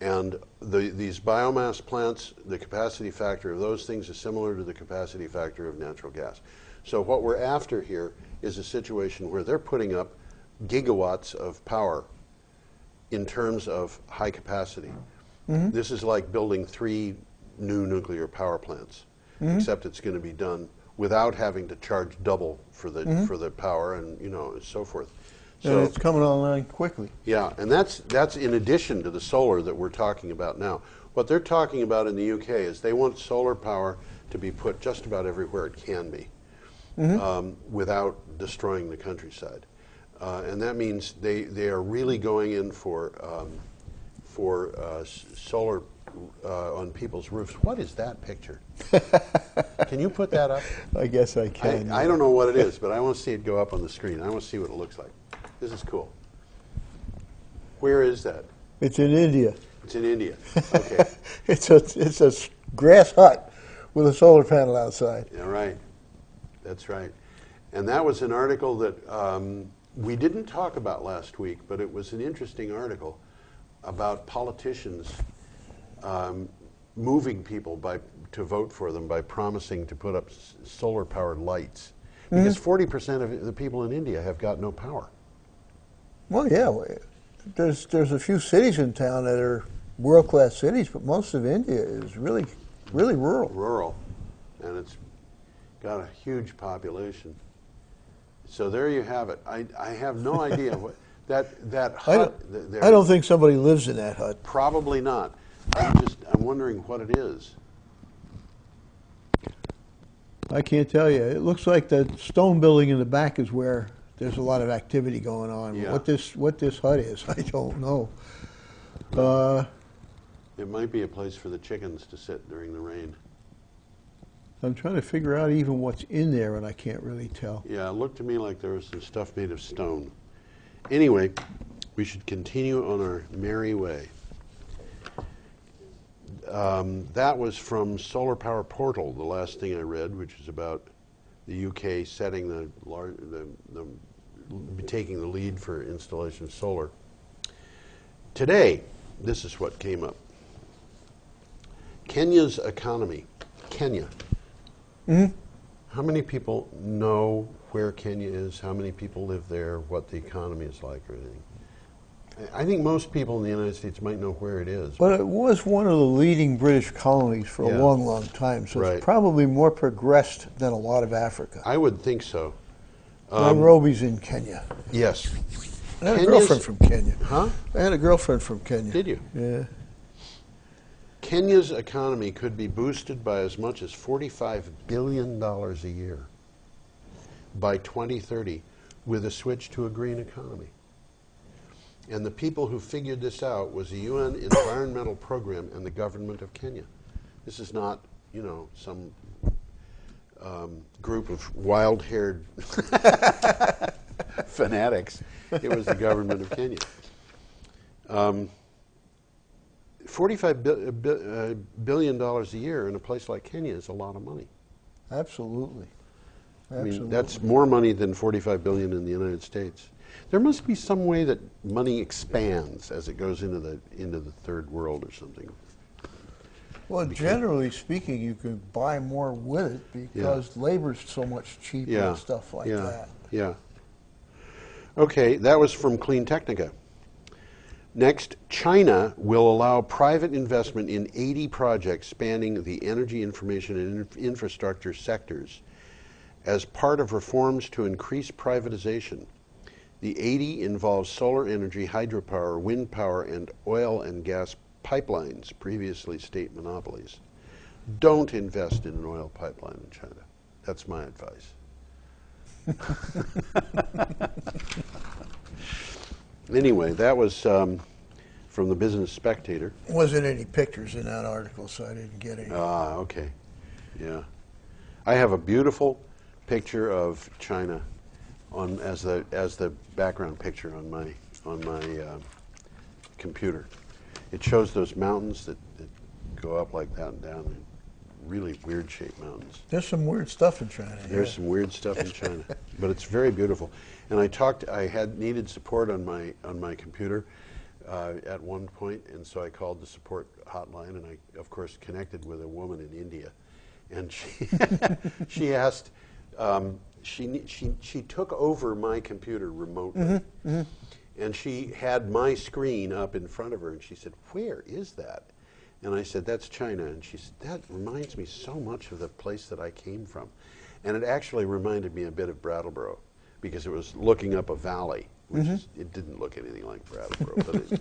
And these biomass plants, the capacity factor of those things is similar to the capacity factor of natural gas. So what we're after here is a situation where they're putting up gigawatts of power in terms of high capacity. This is like building 3 new nuclear power plants, except it's going to be done without having to charge double for the power and so forth. So and it's coming online quickly. Yeah, and that's in addition to the solar that we're talking about now. What they're talking about in the UK is they want solar power to be put just about everywhere it can be, without destroying the countryside. And that means they are really going in for solar on people's roofs. What is that picture? Can you put that up? I guess I can. I don't know what it is, but I want to see it go up on the screen. I want to see what it looks like. This is cool. Where is that? It's in India. It's in India. Okay. It's a grass hut with a solar panel outside. Yeah, right. That's right. And that was an article that we didn't talk about last week, but it was an interesting article about politicians moving people to vote for them by promising to put up solar-powered lights. Because 40% of the people in India have got no power. Well, yeah. There's a few cities in town that are world-class cities, but most of India is really rural. Rural. And it's got a huge population. So there you have it. I have no idea what that hut. I don't think somebody lives in that hut. Probably not. I'm wondering what it is. I can't tell you. It looks like the stone building in the back is where there's a lot of activity going on. Yeah. What this hut is, I don't know. It might be a place for the chickens to sit during the rain. I'm trying to figure out even what's in there, and I can't really tell. Yeah, it looked to me like there was some stuff made of stone. Anyway, we should continue on our merry way. That was from Solar Power Portal, the last thing I read, which is about the UK setting taking the lead for installation of solar. Today, this is what came up. Kenya's economy. Kenya. Mm-hmm. How many people know where Kenya is? How many people live there? What the economy is like or anything? I think most people in the United States might know where it is. But it was one of the leading British colonies for a long, long time, so Right. it's probably more progressed than a lot of Africa. I would think so. Nairobi's in Kenya. Yes. I had a Kenya's- girlfriend from Kenya. Huh? I had a girlfriend from Kenya. Did you? Yeah. Kenya's economy could be boosted by as much as $45 billion a year by 2030 with a switch to a green economy. And the people who figured this out was the UN Environmental Program and the government of Kenya. This is not, you know, some group of wild-haired fanatics. It was the government of Kenya. $45 billion a year in a place like Kenya is a lot of money. Absolutely. I mean, that's more money than $45 billion in the United States. There must be some way that money expands as it goes into the third world or something. Well, generally speaking, you can buy more with it because labor's so much cheaper and stuff like that. Yeah. Okay, that was from Clean Technica. Next, China will allow private investment in 80 projects spanning the energy, information, and infrastructure sectors as part of reforms to increase privatization. The 80 involves solar energy, hydropower, wind power, and oil and gas pipelines, previously state monopolies. Don't invest in an oil pipeline in China. That's my advice. Anyway, that was from the Business Spectator. Wasn't any pictures in that article, so I didn't get any. Ah, okay. Yeah. I have a beautiful picture of China on as the background picture on my computer. It shows those mountains that go up like that and down. Really weird shaped mountains. There's some weird stuff in China. There's some weird stuff in China, but it's very beautiful. And I had needed support on my computer at one point, and so I called the support hotline, and I of course connected with a woman in India, and she asked. She took over my computer remotely, and she had my screen up in front of her, and she said, "Where is that?" And I said, "That's China." And she said, "That reminds me so much of the place that I came from." And it actually reminded me a bit of Brattleboro, because it was looking up a valley, which it didn't look anything like Brattleboro, but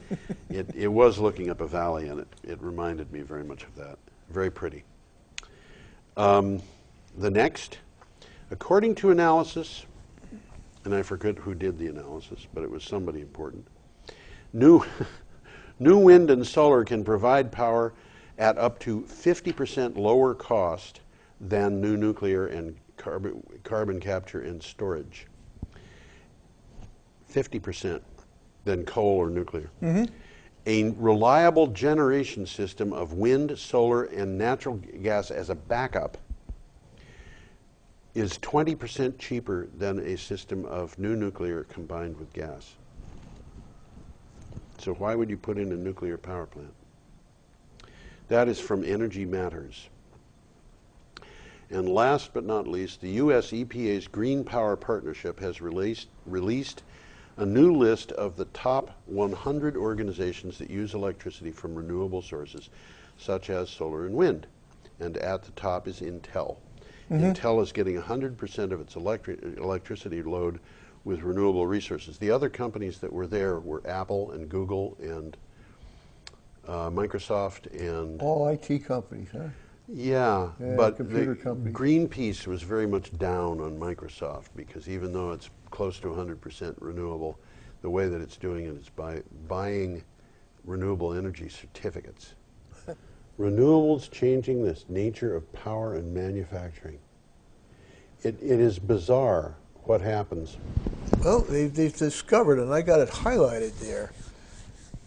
it was looking up a valley, and it reminded me very much of that. Very pretty. The next, according to analysis, and I forget who did the analysis, but it was somebody important, new wind and solar can provide power at up to 50% lower cost than new nuclear and carbon capture and storage. 50% than coal or nuclear. A reliable generation system of wind, solar, and natural gas as a backup is 20% cheaper than a system of new nuclear combined with gas. So why would you put in a nuclear power plant? That is from Energy Matters. And last but not least, the U.S. EPA's Green Power Partnership has released a new list of the top 100 organizations that use electricity from renewable sources, such as solar and wind. And at the top is Intel. Intel is getting 100% of its electricity load with renewable resources. The other companies that were there were Apple and Google and Microsoft and... All IT companies, huh? Yeah, Yeah, but computer companies. Greenpeace was very much down on Microsoft, because even though it's close to 100% renewable, the way that it's doing it is by buying renewable energy certificates. Renewables changing the nature of power and manufacturing. It is bizarre what happens. Well, they've discovered, and I got it highlighted there,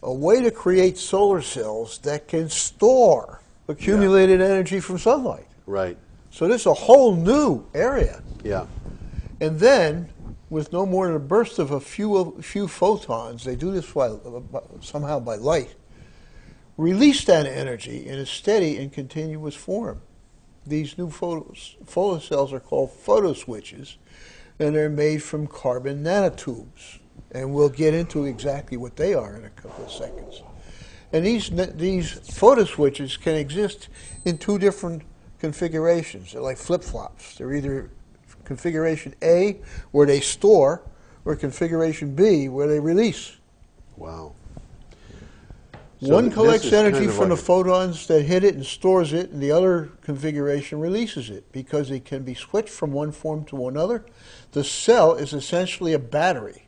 a way to create solar cells that can store accumulated energy from sunlight. Right. So this is a whole new area. Yeah. And then, with no more than a burst of a few photons, they do this somehow by light, release that energy in a steady and continuous form. These new photo cells are called photoswitches, and they're made from carbon nanotubes. And we'll get into exactly what they are in a couple of seconds. And these photoswitches can exist in two different configurations. They're like flip-flops. They're either configuration A, where they store, or configuration B, where they release. Wow. So One collects energy from the like photons that hit it and stores it, and the other configuration releases it. Because it can be switched from one form to another, the cell is essentially a battery.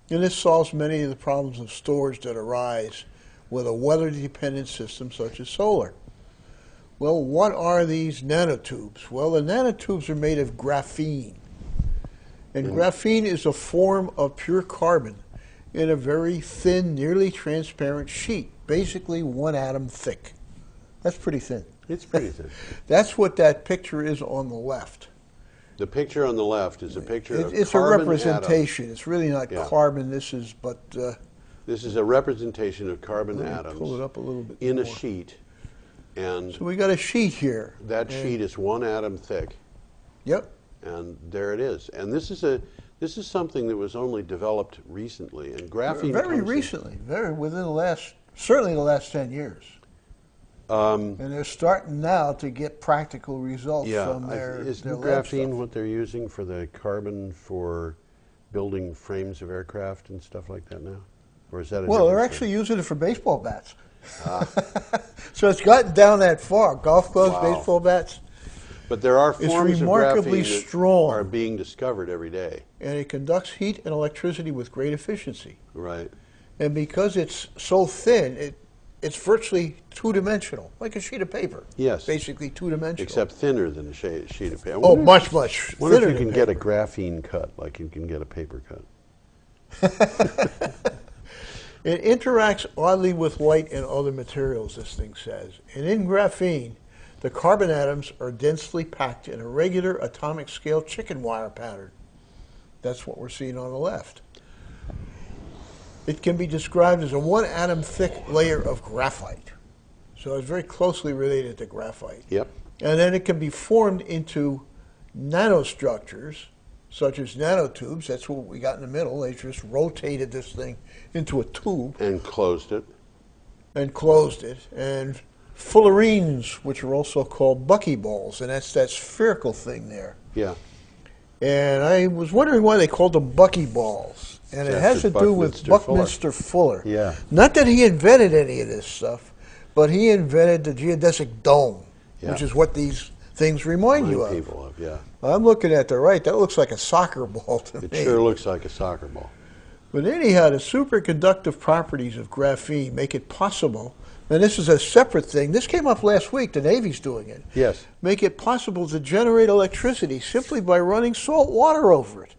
And this solves many of the problems of storage that arise with a weather-dependent system such as solar. Well, what are these nanotubes? Well, the nanotubes are made of graphene. And graphene is a form of pure carbon in a very thin, nearly transparent sheet, basically 1 atom thick. That's pretty thin. It's pretty thin. That's what that picture is on the left. The picture on the left is a picture of It's a carbon representation. atoms. It's really not carbon. This is, This is a representation of carbon atoms pull it up a little bit in more. a sheet, and So we got a sheet here. that sheet is 1 atom thick, Yep. and there it is. And this is something that was only developed recently, and graphene Very comes in- recently, within certainly the last 10 years. And they're starting now to get practical results from their isn't their lab graphene stuff. what they're using for the carbon for building frames of aircraft and stuff like that now? Or is that a Well, they're different actually using it for baseball bats. So it's gotten down that far. Golf clubs, Wow. baseball bats, But there are forms remarkably of graphene that strong. are being discovered every day. and it conducts heat and electricity with great efficiency. Right. And because it's so thin, it's virtually two-dimensional, like a sheet of paper. Yes. Basically two-dimensional. Except thinner than a sheet of paper. Oh, much, much What if thinner you can than get a paper. graphene cut like you can get a paper cut? It interacts oddly with light and other materials, this thing says. And in graphene, the carbon atoms are densely packed in a regular atomic scale chicken wire pattern. That's what we're seeing on the left. It can be described as a 1 atom thick layer of graphite. So it's very closely related to graphite. Yep. And then it can be formed into nanostructures, such as nanotubes. That's what we got in the middle. They just rotated this thing into a tube And closed it. and closed it. And fullerenes, which are also called Bucky Balls, and that's that spherical thing there. Yeah. And I was wondering why they called them Bucky Balls. And it has to do with Buckminster Fuller. Yeah. Not that he invented any of this stuff, but he invented the geodesic dome, Yeah. which is what these things remind you of. People of, yeah. I'm looking at the right. That looks like a soccer ball to It me. sure looks like a soccer ball. But anyhow, the superconductive properties of graphene make it possible, and this is a separate thing. This came up last week. The Navy's doing it. Yes. Make it possible to generate electricity simply by running salt water over it.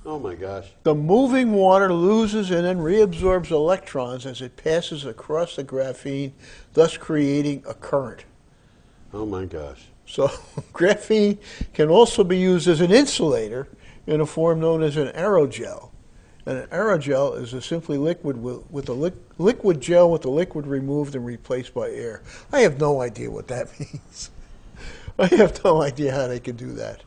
Oh my gosh. The moving water loses and then reabsorbs electrons as it passes across the graphene, thus creating a current. Oh my gosh. So graphene can also be used as an insulator in a form known as an aerogel. And an aerogel is a simply liquid with a liquid gel with the liquid removed and replaced by air. I have no idea what that means. I have no idea how they can do that.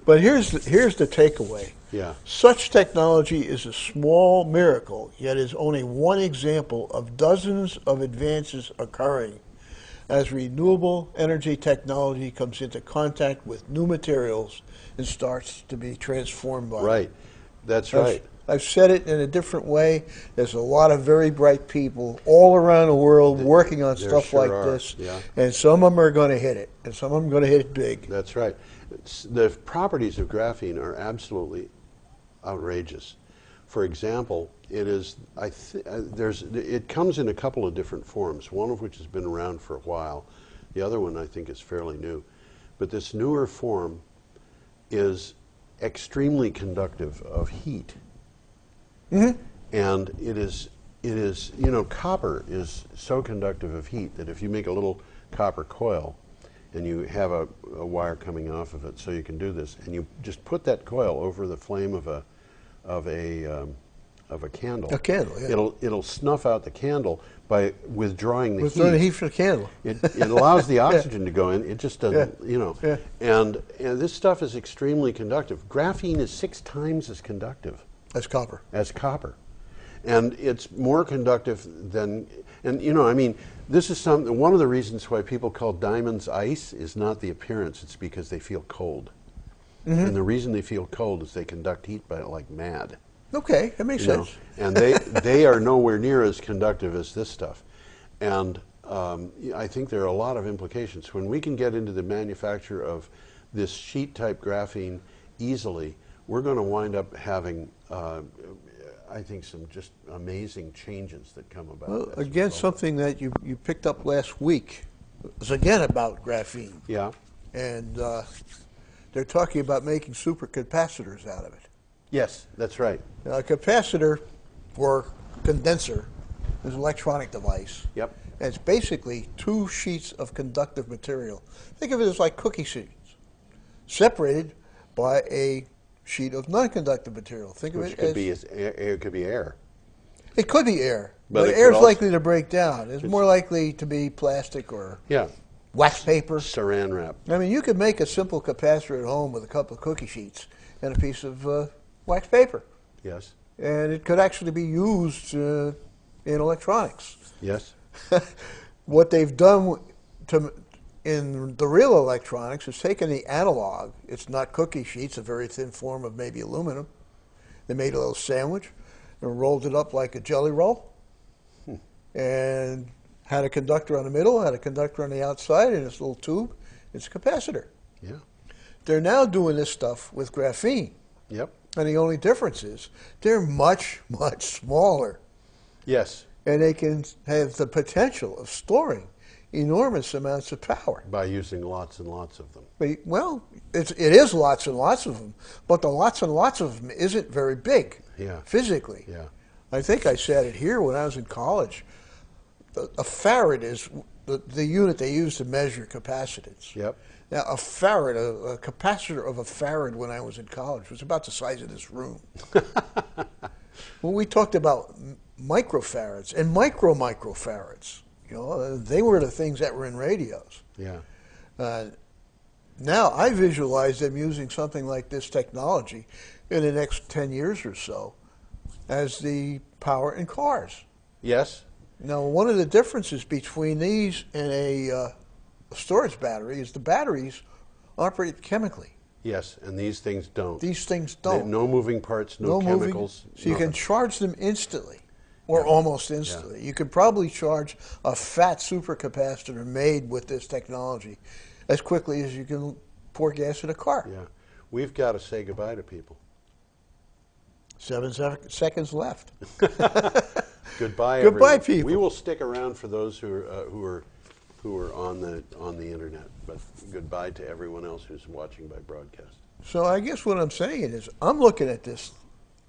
But here's the takeaway. Yeah. Such technology is a small miracle, yet is only one example of dozens of advances occurring as renewable energy technology comes into contact with new materials and starts to be transformed by them. Right. That's right. I've said it in a different way. There's a lot of very bright people all around the world working on There stuff sure like are, this, yeah. and some of them are going to hit it, and some of them are going to hit it big. That's right. The properties of graphene are absolutely outrageous. For example, it is. It comes in a couple of different forms. One of which has been around for a while. The other one I think is fairly new. But this newer form is extremely conductive of heat. Mm-hmm. And it is, copper is so conductive of heat that if you make a little copper coil and you have a wire coming off of it, so you can do this, and you just put that coil over the flame of a candle. A candle, yeah. It'll snuff out the candle by withdrawing the heat. Withdrawing the heat from the candle. It allows the oxygen to go in. It just doesn't, Yeah. And this stuff is extremely conductive. Graphene is 6 times as conductive As copper. as copper. And it's more conductive than, this is one of the reasons why people call diamonds ice is not the appearance, it's because they feel cold. Mm-hmm. And the reason they feel cold is they conduct heat by like mad. Okay, that makes sense. And they are nowhere near as conductive as this stuff. And I think there are a lot of implications. When we can get into the manufacture of this sheet-type graphene easily, we're going to wind up having, I think, some just amazing changes that come about. Well, again, something that you picked up last week was again about graphene. Yeah. And they're talking about making supercapacitors out of it. Yes, that's right. Now, a capacitor or condenser is an electronic device. Yep. And it's basically 2 sheets of conductive material. Think of it as like cookie sheets, separated by a sheet of non-conductive material. Think of Which it could as be it could be air. It could be air, But but it air could is also- likely to break down. It's more likely to be plastic or Yeah. wax paper. Saran wrap. I mean, you could make a simple capacitor at home with a couple of cookie sheets and a piece of wax paper. Yes. And it could actually be used in electronics. Yes. What they've done in the real electronics is taken the analog. It's not cookie sheets, a very thin form of maybe aluminum. They made a little sandwich and rolled it up like a jelly roll and had a conductor on the middle, had a conductor on the outside, and this little tube. It's a capacitor. Yeah. They're now doing this stuff with graphene. Yep. And the only difference is they're much, much smaller. Yes. And they can have the potential of storing enormous amounts of power. By using lots and lots of them. Well, it is lots and lots of them, but the lots and lots of them isn't very big physically. Yeah. I think I said it here when I was in college. A farad is the unit they use to measure capacitance. Yep. Now, a farad, a capacitor of a farad when I was in college was about the size of this room. When we talked about microfarads and microfarads, they were the things that were in radios. Yeah. Now I visualize them using something like this technology in the next 10 years or so as the power in cars. Yes. Now, one of the differences between these and a storage battery is the batteries operate chemically. Yes, and these things don't. These things don't. No moving parts, no chemicals. So you can charge them instantly, or almost instantly. You could probably charge a fat supercapacitor made with this technology as quickly as you can pour gas in a car. Yeah. We've got to say goodbye to people. 7 seconds left. Goodbye, Goodbye, everyone. people. We will stick around for those who are on the internet, but goodbye to everyone else who's watching by broadcast. So I guess what I'm saying is I'm looking at this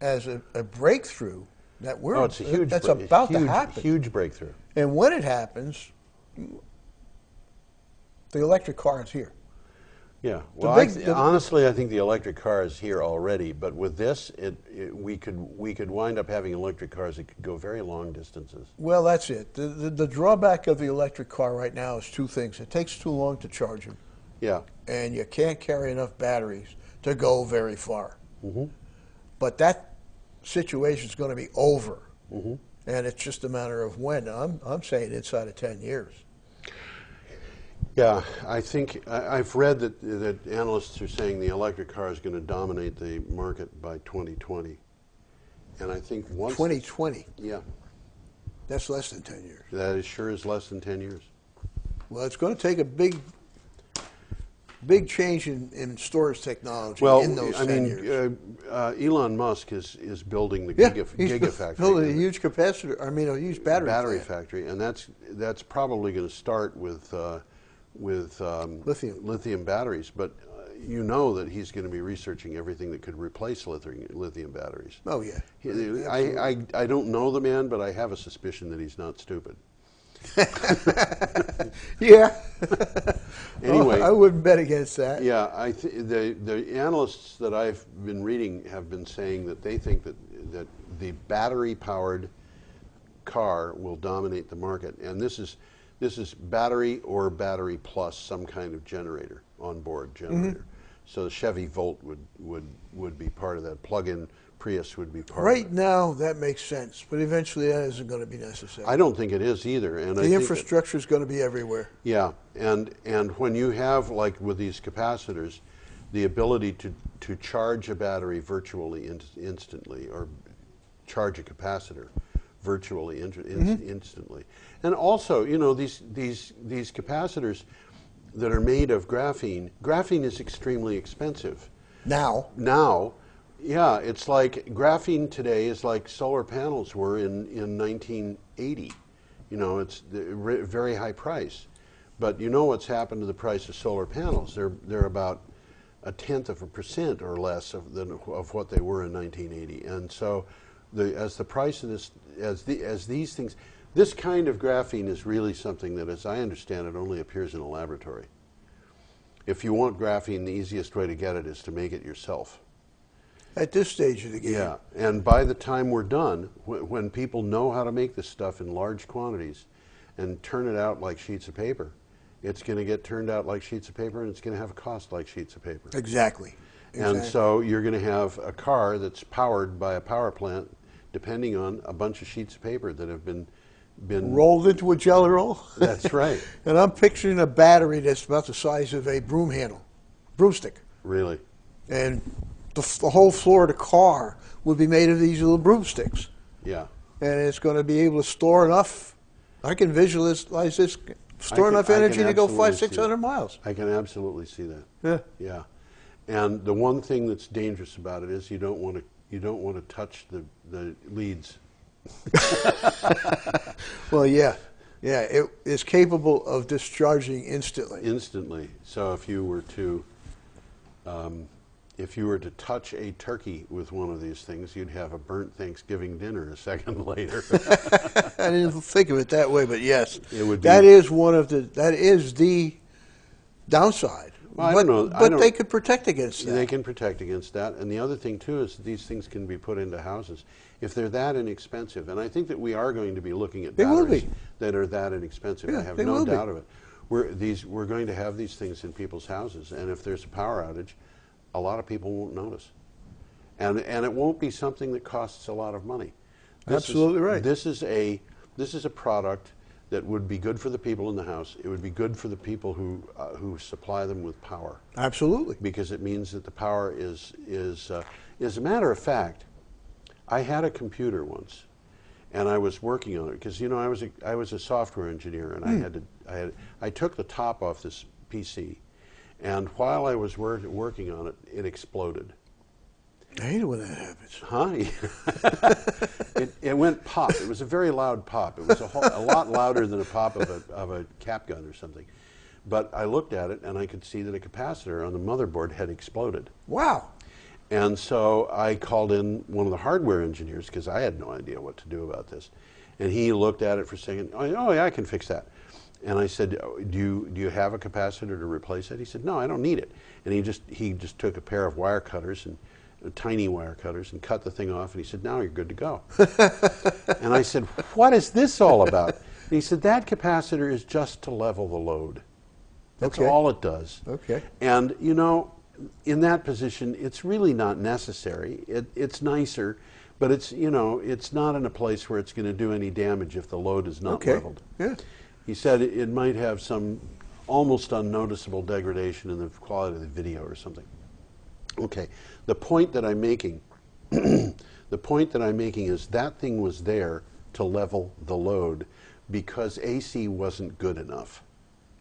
as a breakthrough that It's a huge. that's about to happen. Huge breakthrough. And when it happens, the electric car is here. Yeah. Well, honestly, I think the electric car is here already. But with this, we could wind up having electric cars that could go very long distances. Well, that's it. The drawback of the electric car right now is 2 things. It takes too long to charge them. Yeah. And you can't carry enough batteries to go very far. Mm-hmm. But that situation is going to be over. Mm-hmm. And it's just a matter of when. I'm saying inside of 10 years. Yeah, I think I've read that analysts are saying the electric car is going to dominate the market by 2020, and I think once 2020. Yeah, That's less than 10 years. that sure is less than 10 years. Well, it's going to take a big big change in storage technology Well, in those 10 years. Elon Musk is building the Yeah, gigafactory. building a huge capacitor. I mean, a huge battery plant. factory, and that's probably going to start with lithium batteries. But you know that he's going to be researching everything that could replace lithium batteries. Oh yeah. I don't know the man, but I have a suspicion that he's not stupid. Yeah. Anyway, well, I wouldn't bet against that. Yeah, the analysts that I've been reading have been saying that they think that the battery-powered car will dominate the market, and this is battery or battery plus some kind of generator, onboard generator. Mm-hmm. So the Chevy Volt would be part of that. Plug-in Prius would be part of it. Right now, that makes sense, but eventually that isn't going to be necessary. I don't think it is either. And the infrastructure is going to be everywhere. Yeah, and when you have, like with these capacitors, the ability to charge a battery virtually instantly, or charge a capacitor virtually instantly, and also, you know, these capacitors that are made of graphene. Graphene is extremely expensive. Now. Yeah, it's like graphene today is like solar panels were in 1980. You know, it's a very high price. But you know what's happened to the price of solar panels? They're about 0.1% or less of what they were in 1980. And so, as the price of this, as these things, this kind of graphene is really something that, as I understand it, only appears in a laboratory. If you want graphene, the easiest way to get it is to make it yourself. At this stage of the game. Yeah, and by the time we're done, when people know how to make this stuff in large quantities and turn it out like sheets of paper, it's going to get turned out like sheets of paper, and it's going to have a cost like sheets of paper. Exactly. And so you're going to have a car that's powered by a power plant, depending on a bunch of sheets of paper that have been rolled into a jelly roll. That's right. And I'm picturing a battery that's about the size of a broomstick. Really? And the whole floor of the car would be made of these little broomsticks. Yeah. And it's going to be able to store enough. I can visualize this. Store enough energy to go 500-600 miles. I can absolutely see that. Yeah. Yeah. And the one thing that's dangerous about it is you don't want to touch the leads. Well, yeah. Yeah, it is capable of discharging instantly. Instantly. So if you were to touch a turkey with one of these things, you'd have a burnt Thanksgiving dinner a second later. I didn't think of it that way, but yes, it would be. That is the downside. Well, I don't know. But they could protect against that. They can protect against that. And the other thing, too, is these things can be put into houses if they're that inexpensive. And I think that we are going to be looking at batteries that are that inexpensive. Yeah, I have no doubt of it. We're going to have these things in people's houses. And if there's a power outage, a lot of people won't notice. And it won't be something that costs a lot of money. Absolutely right. This is a product that would be good for the people in the house. It would be good for the people who supply them with power. Absolutely. Because it means that the power is as a matter of fact, I had a computer once, and I was working on it because, you know, I was a software engineer, and I took the top off this PC, and while I was working on it, it exploded. I hate it when that happens. Huh? It went pop. It was a very loud pop. It was a lot louder than a pop of a cap gun or something. But I looked at it, and I could see that a capacitor on the motherboard had exploded. Wow. And so I called in one of the hardware engineers because I had no idea what to do about this. And he looked at it for a second. Oh, yeah, I can fix that. And I said, do you have a capacitor to replace it? He said, no, I don't need it. And he just took a pair of wire cutters, and tiny wire cutters, and cut the thing off. And he said, now you're good to go. And I said, what is this all about? And he said, that capacitor is just to level the load. That's all it does. Okay. And, you know, in that position, it's really not necessary. It's nicer, but it's, you know, it's not in a place where it's going to do any damage if the load is not leveled. Yeah. He said it might have some almost unnoticeable degradation in the quality of the video or something. Okay. The point that I'm making, is that thing was there to level the load because AC wasn't good enough.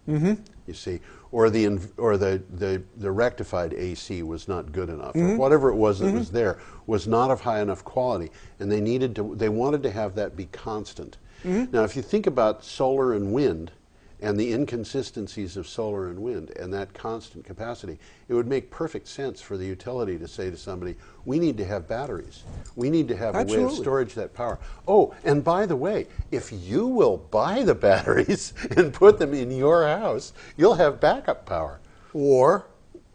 You see, or the rectified AC was not good enough, or whatever it was that was there was not of high enough quality, and they wanted to have that be constant. Now, if you think about solar and wind, and the inconsistencies of solar and wind and that constant capacity, it would make perfect sense for the utility to say to somebody, we need to have batteries. We need to have a way of storage that power. Oh, and by the way, if you will buy the batteries and put them in your house, you'll have backup power. Or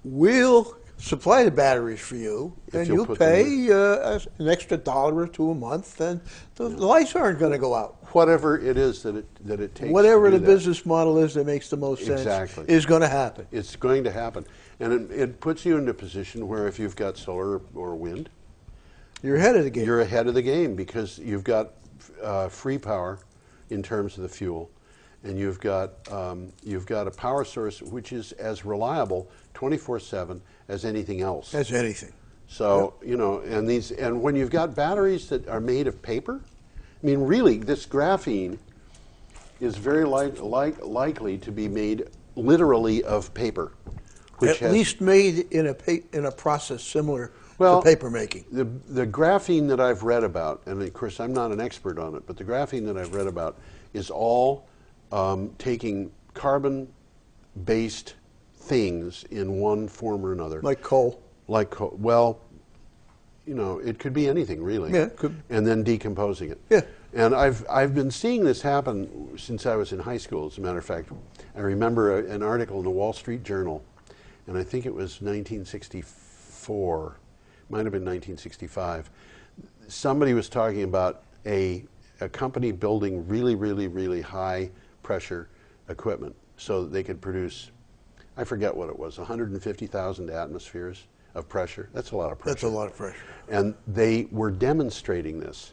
we'll supply the batteries for you, and you'll pay an extra $1 or $2 a month, and the lights aren't going to go out. Whatever it is that it takes. Whatever to do the that. business model is that makes the most sense is going to happen. It's going to happen. And it puts you in a position where if you've got solar or wind, you're ahead of the game. You're ahead of the game because you've got free power in terms of the fuel, and you've got a power source which is as reliable 24/7 as anything else. As anything. So, you know, and when you've got batteries that are made of paper, I mean, really, this graphene is very likely to be made literally of paper, which at least made in a process similar to paper making. The graphene that I've read about, and of course I'm not an expert on it, but the graphene that I've read about is all taking carbon-based things in one form or another. Like coal. Like coal. Well, you know, it could be anything really. Yeah, it could. And then decomposing it. Yeah. And I've been seeing this happen since I was in high school. As a matter of fact, I remember an article in the Wall Street Journal, and I think it was 1964, might have been 1965. Somebody was talking about a company building really high pressure equipment so that they could produce, I forget what it was, 150,000 atmospheres of pressure. That's a lot of pressure. That's a lot of pressure. And they were demonstrating this.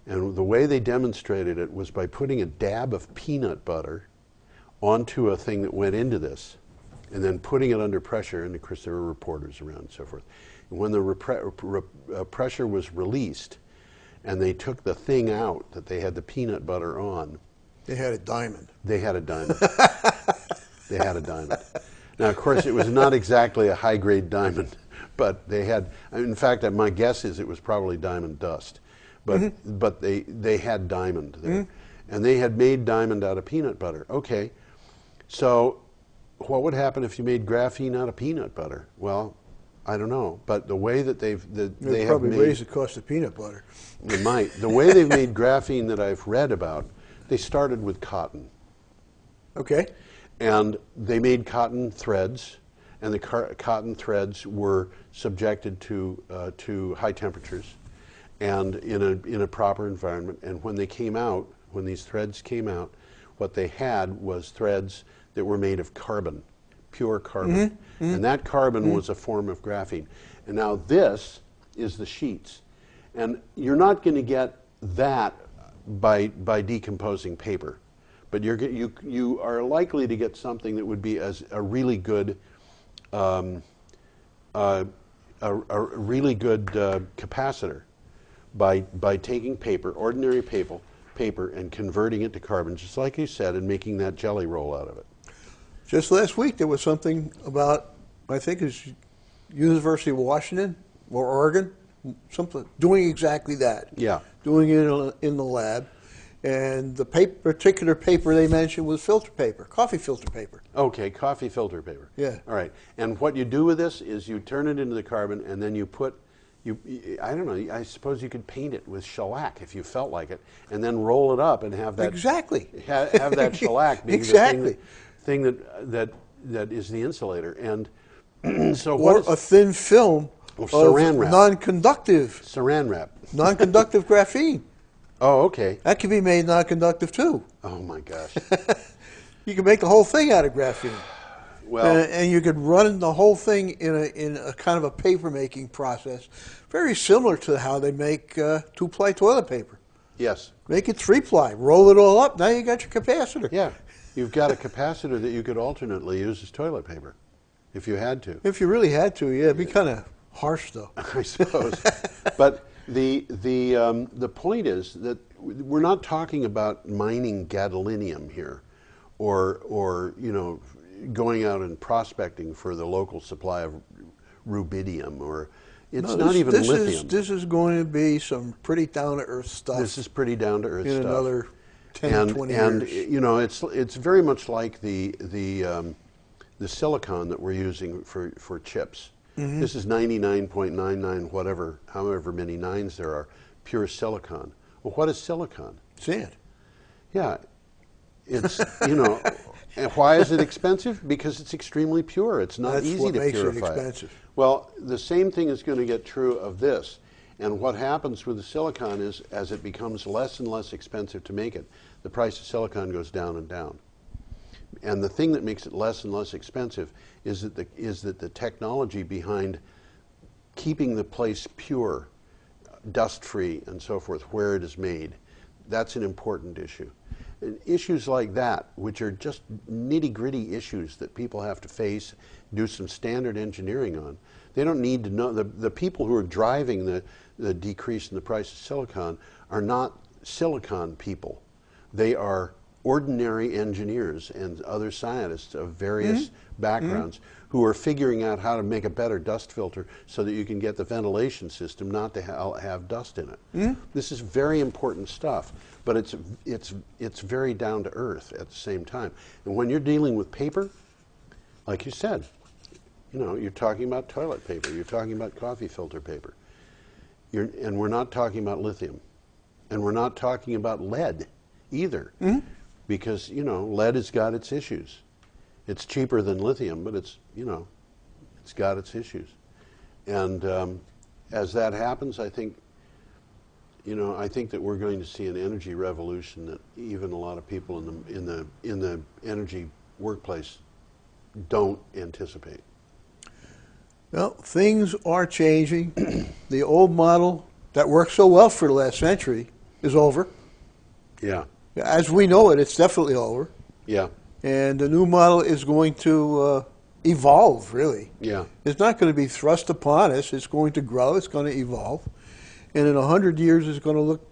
And the way they demonstrated it was by putting a dab of peanut butter onto a thing that went into this, and then putting it under pressure, and of course there were reporters around and so forth. And when the pressure was released, and they took the thing out that they had the peanut butter on, they had a diamond. They had a diamond. They had a diamond. Now, of course, it was not exactly a high-grade diamond, but they had, in fact, my guess is it was probably diamond dust. But they had diamond there. And they had made diamond out of peanut butter. Okay, so what would happen if you made graphene out of peanut butter? Well, I don't know. But the way that they probably raise the cost of peanut butter. They might. The way they've made graphene that I've read about, they started with cotton. Okay. And they made cotton threads, and the cotton threads were subjected to high temperatures, and in a proper environment. And when they came out, when these threads came out, what they had was threads that were made of carbon, pure carbon, and that carbon was a form of graphene. And now this is the sheets, and you're not going to get that by decomposing paper. But you are likely to get something that would be as a really good capacitor by taking paper, ordinary paper, and converting it to carbon, just like you said, and making that jelly roll out of it. Just last week there was something about, I think it's University of Washington or Oregon, something doing exactly that. Yeah. Doing it in the lab. And the particular paper they mentioned was filter paper, coffee filter paper. Okay, coffee filter paper. Yeah. All right. And what you do with this is you turn it into the carbon, and then you put, I don't know, I suppose you could paint it with shellac if you felt like it, and then roll it up and have that. Exactly. Have that shellac being exactly. the thing that is the insulator. And so or a thin film of non-conductive. Saran wrap. Non-conductive graphene. Oh, okay. That can be made non-conductive too. Oh my gosh. You can make the whole thing out of graphene. Well, and you could run the whole thing in a kind of a paper making process, very similar to how they make 2-ply toilet paper. Yes. Make it 3-ply, roll it all up. Now you got your capacitor. Yeah, you've got a capacitor that you could alternately use as toilet paper, if you had to. If you really had to, yeah, it'd be kind of harsh though. I suppose, but. The point is that we're not talking about mining gadolinium here, or you know, going out and prospecting for the local supply of rubidium, or it's not even lithium. This is going to be some pretty down-to-earth stuff. This is pretty down-to-earth stuff. In another 10, 20 years. And you know, it's very much like the silicon that we're using for chips. Mm-hmm. This is 99.99 whatever, however many nines there are, pure silicon. Well, what is silicon? Sand. Yeah, it's you know, and why is it expensive? Because it's extremely pure. It's not easy to purify. That's what makes it expensive. Well, the same thing is going to get true of this. And what happens with the silicon is, as it becomes less and less expensive to make it, the price of silicon goes down and down. And the thing that makes it less and less expensive is that the technology behind keeping the place pure, dust-free, and so forth, where it is made, that's an important issue. And issues like that, which are just nitty-gritty issues that people have to face, do some standard engineering on, they don't need to know. The people who are driving the decrease in the price of silicon are not silicon people. They are ordinary engineers and other scientists of various backgrounds who are figuring out how to make a better dust filter so that you can get the ventilation system not to have dust in it. This is very important stuff, but it's very down to earth at the same time. And when you're dealing with paper, like you said, you know, you're talking about toilet paper, you're talking about coffee filter paper, and we're not talking about lithium, and we're not talking about lead either, because you know, lead has got its issues. It's cheaper than lithium, but it's, you know, it's got its issues. And as that happens, I think, you know, I think that we're going to see an energy revolution that even a lot of people in the energy workplace don't anticipate. Well, things are changing. The old model that worked so well for the last century is over. Yeah. As we know it, it's definitely over. Yeah. And the new model is going to evolve, really. Yeah. It's not going to be thrust upon us. It's going to grow. It's going to evolve. And in 100 years, it's going to look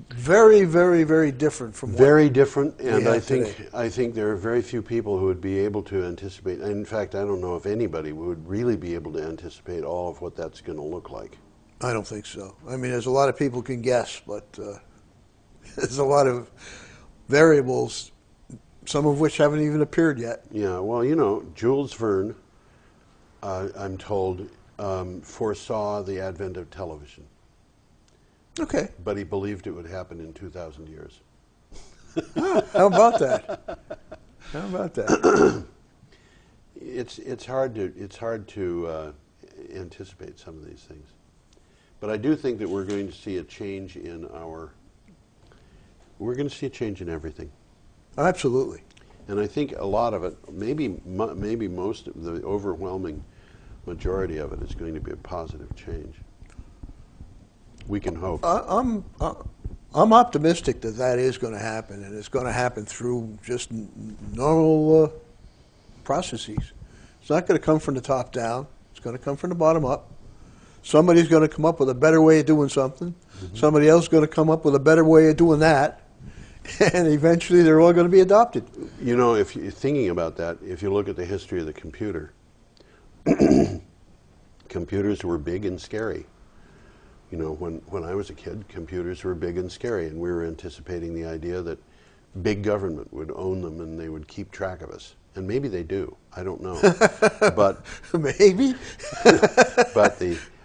very, very, very different from very different. And I today. think there are very few people who would be able to anticipate. In fact, I don't know if anybody would really be able to anticipate all of what that's going to look like. I don't think so. I mean, there's a lot of people can guess, but there's a lot of variables, some of which haven't even appeared yet. Yeah, well, you know, Jules Verne, I'm told, foresaw the advent of television. Okay. But he believed it would happen in 2,000 years. How about that? How about that? It's hard to anticipate some of these things. But I do think that we're going to see a change in we're going to see a change in everything. Absolutely. And I think a lot of it, maybe most of the overwhelming majority of it is going to be a positive change. We can hope. I'm optimistic that that is going to happen, and it's going to happen through just normal processes. It's not going to come from the top down. It's going to come from the bottom up. Somebody's going to come up with a better way of doing something. Somebody else is going to come up with a better way of doing that. And eventually they're all going to be adopted. You know, if you're thinking about that, if you look at the history of the computer, computers were big and scary. You know, when I was a kid, computers were big and scary, and we were anticipating the idea that big government would own them and they would keep track of us. And maybe they do. I don't know. But maybe. But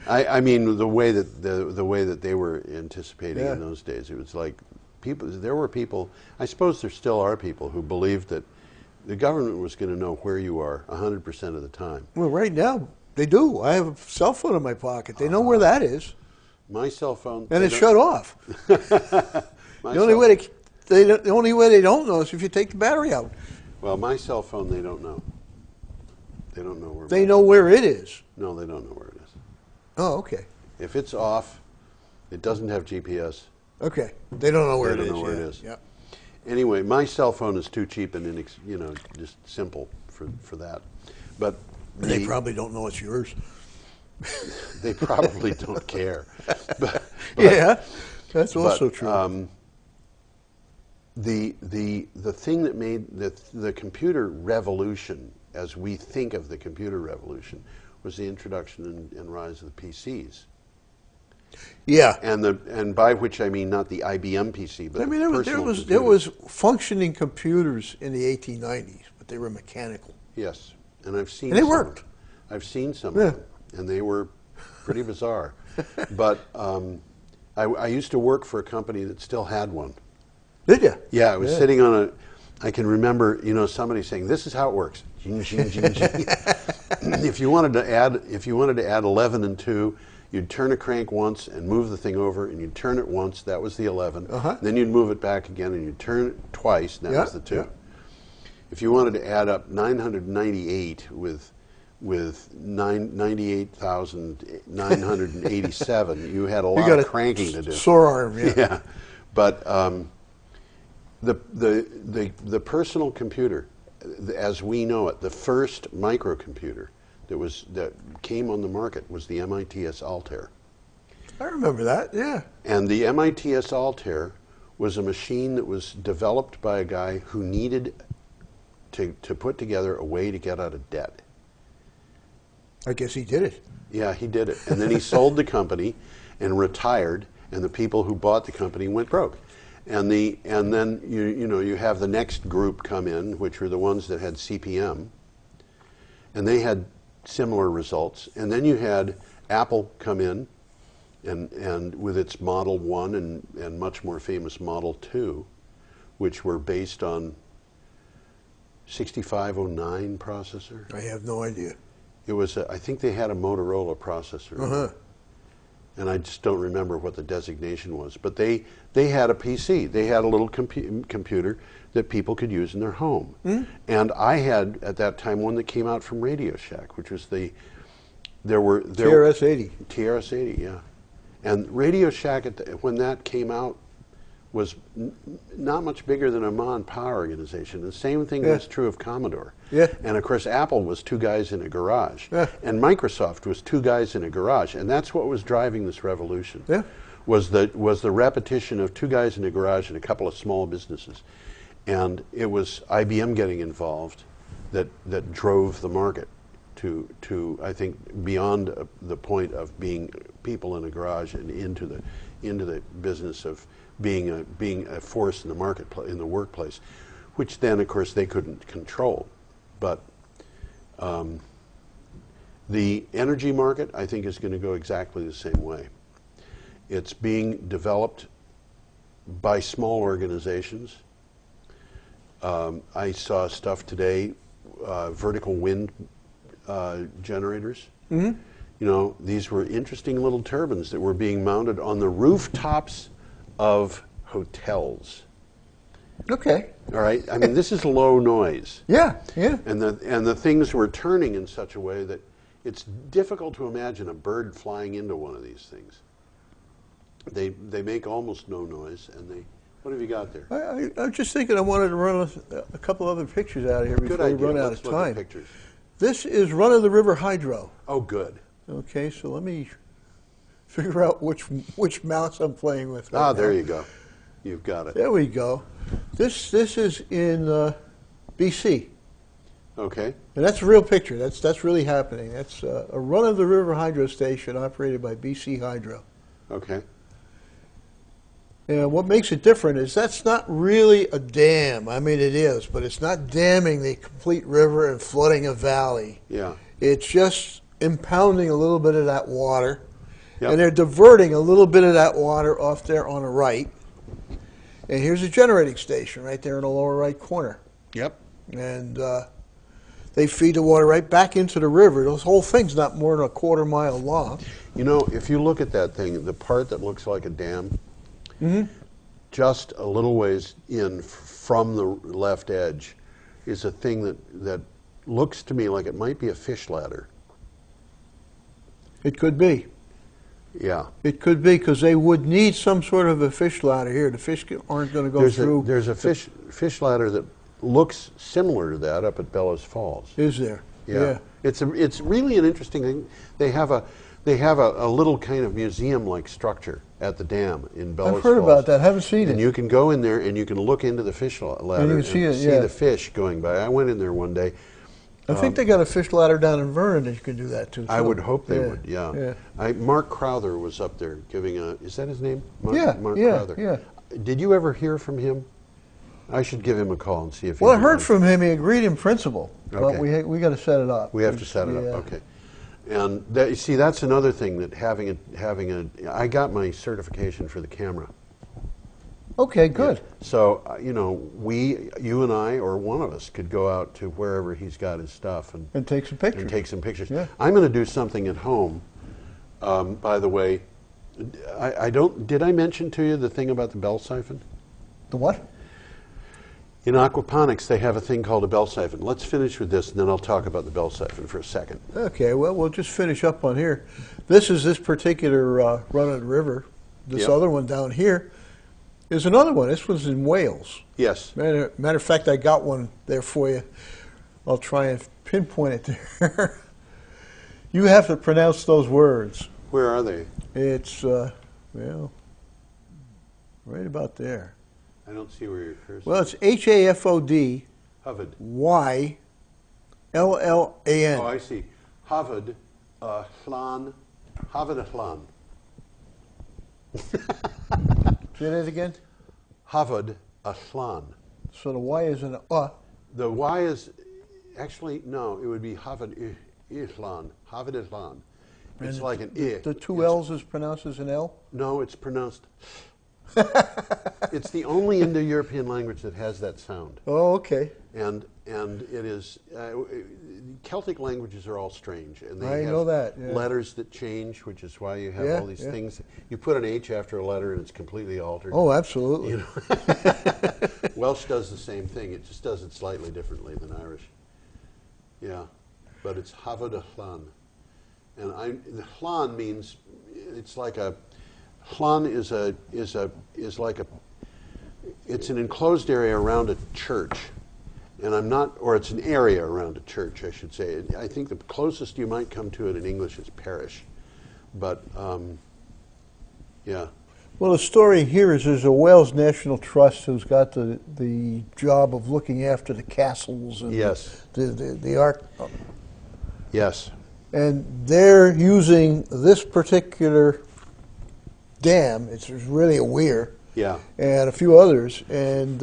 I mean the way that they were anticipating in those days, it was like there were people, I suppose there still are people who believed that the government was going to know where you are 100% of the time. Well, right now they do. I have a cell phone in my pocket. They know where that is. My cell phone. And it's shut off. The only way they don't know is if you take the battery out. Well, my cell phone, they don't know. They don't know where. They know where it is. No, they don't know where it is. Oh, okay. If it's off, it doesn't have GPS. Okay. They don't know where it is. They don't know where it is. Yeah. Anyway, my cell phone is too cheap and just simple for that. But they probably don't know it's yours. They probably don't care. But yeah, that's also true. the thing that made the computer revolution, as we think of the computer revolution, was the introduction and rise of the PCs. Yeah. And by which I mean not the IBM PC, but I mean, there was functioning computers in the 1890s, but they were mechanical. Yes, and I've seen. And they worked. I've seen some of them, and they were pretty bizarre. But I used to work for a company that still had one. Did you? Yeah, I was sitting on a. I can remember, somebody saying, "This is how it works." If you wanted to add 11 and 2. You'd turn a crank once and move the thing over, and you'd turn it once, that was the 11. Then you'd move it back again, and you'd turn it twice, and that was the 2. Yeah. If you wanted to add up 998 with 98,987, you had a lot of cranking to do. Sore arm, yeah. Yeah, but the personal computer, as we know it, the first microcomputer that came on the market was the MITS Altair. I remember that, yeah. And the MITS Altair was a machine that was developed by a guy who needed to put together a way to get out of debt. I guess he did it. Yeah, he did it. And then he sold the company and retired, and the people who bought the company went broke. And then you have the next group come in, which were the ones that had CPM, and they had similar results. And then you had Apple come in and with its Model 1 and much more famous Model 2, which were based on 6509 processor. I have no idea. It was I think they had a Motorola processor. And I just don't remember what the designation was. But they had a PC. They had a little computer that people could use in their home. And I had, at that time, one that came out from Radio Shack, which was TRS-80. TRS-80, yeah. And Radio Shack, when that came out, was not much bigger than a Ma and Pa organization. The same thing was true of Commodore. Yeah. And of course, Apple was 2 guys in a garage. Yeah. And Microsoft was 2 guys in a garage. And that's what was driving this revolution. Yeah. Was the repetition of 2 guys in a garage and a couple of small businesses. And it was IBM getting involved that drove the market to I think beyond the point of being people in a garage and into the business of being a force in the marketplace, in the workplace, which then of course they couldn't control. But the energy market, I think, is going to go exactly the same way. It's being developed by small organizations. I saw stuff today, vertical wind generators. These were interesting little turbines that were being mounted on the rooftops of hotels. Okay. All right. I mean, this is low noise. Yeah, yeah. And the things were turning in such a way that it's difficult to imagine a bird flying into one of these things. They make almost no noise, and they. What have you got there? I'm just thinking I wanted to run a couple other pictures out of here before we run out of time. Look at pictures. This is run-of-the-river hydro. Oh, good. Okay, so let me figure out which mouse I'm playing with right now. There you go. You've got it. There we go. This is in BC. Okay. And that's a real picture. That's really happening. That's a run-of-the-river hydro station operated by BC Hydro. Okay. And what makes it different is that's not really a dam. I mean, it is, but it's not damming the complete river and flooding a valley. Yeah. It's just impounding a little bit of that water, and they're diverting a little bit of that water off there on the right. And here's a generating station right there in the lower right corner. Yep. And they feed the water right back into the river. This whole thing's not more than a quarter mile long. If you look at that thing, the part that looks like a dam, just a little ways in from the left edge is a thing that looks to me like it might be a fish ladder. It could be. Yeah. It could be, because they would need some sort of a fish ladder here. The fish aren't going to go through. There's a fish ladder that looks similar to that up at Bellows Falls. Is there? Yeah. It's really an interesting thing. They have They have a little kind of museum-like structure at the dam in Bellows I've heard Falls. about that. Haven't seen it. And you can go in there and you can look into the fish ladder And you can see it, the fish going by. I went in there one day. I think they got a fish ladder down in Vernon that you can do that too. I would hope they Yeah, would, yeah. yeah. Mark Crowther was up there giving a, is that his name? Mark, Yeah, Mark yeah, Crowther. yeah. Did you ever hear from him? I should give him a call and see if he Well, I would heard like- from him. He agreed in principle, but Okay. we got to set it up. We have to set it Yeah. up, okay. And that, you see, that's another thing that having I got my certification for the camera. Okay, good. So, you know, you and I, or one of us, could go out to wherever he's got his stuff And take some pictures. and take some pictures. Yeah. I'm going to do something at home. By the way, did I mention to you the thing about the bell siphon? The what? In aquaponics, they have a thing called a bell siphon. Let's finish with this, and then I'll talk about the bell siphon for a second. Okay, well, we'll just finish up on here. This is this particular run of the river. This Yep. other one down here is another one. This was in Wales. Yes. Matter of fact, I got one there for you. I'll try and pinpoint it there. You have to pronounce those words. Where are they? It's, well, right about there. I don't see where your cursor. Well, it's HAFOD Havod. YLLAN. Oh, I see. Havod Hlan. Havod Hlan. Say that again? Havod Hlan. So the Y is an The Y is actually no. It would be Havod Ihlan. Havod Ihlan. It's And like an I. The two L's is pronounced as an L? No, it's pronounced. It's the only Indo-European language that has that sound, Oh, okay. and it is. Celtic languages are all strange, and they I have know that, yeah. letters that change, which is why you have Yeah, all these yeah. things. You put an H after a letter, and it's completely altered. Oh, absolutely. You know? Welsh does the same thing. It just does it slightly differently than Irish. Yeah, but it's Havod Hlan, and the Hlan means it's like a. Hlan it's an enclosed area around a church, and it's an area around a church, I should say. I think the closest you might come to it in English is parish, but yeah. Well, the story here is there's a Wales National Trust who's got the job of looking after the castles and Yes. the art. Yes. And they're using this particular dam. It's really a weir. Yeah. And a few others, and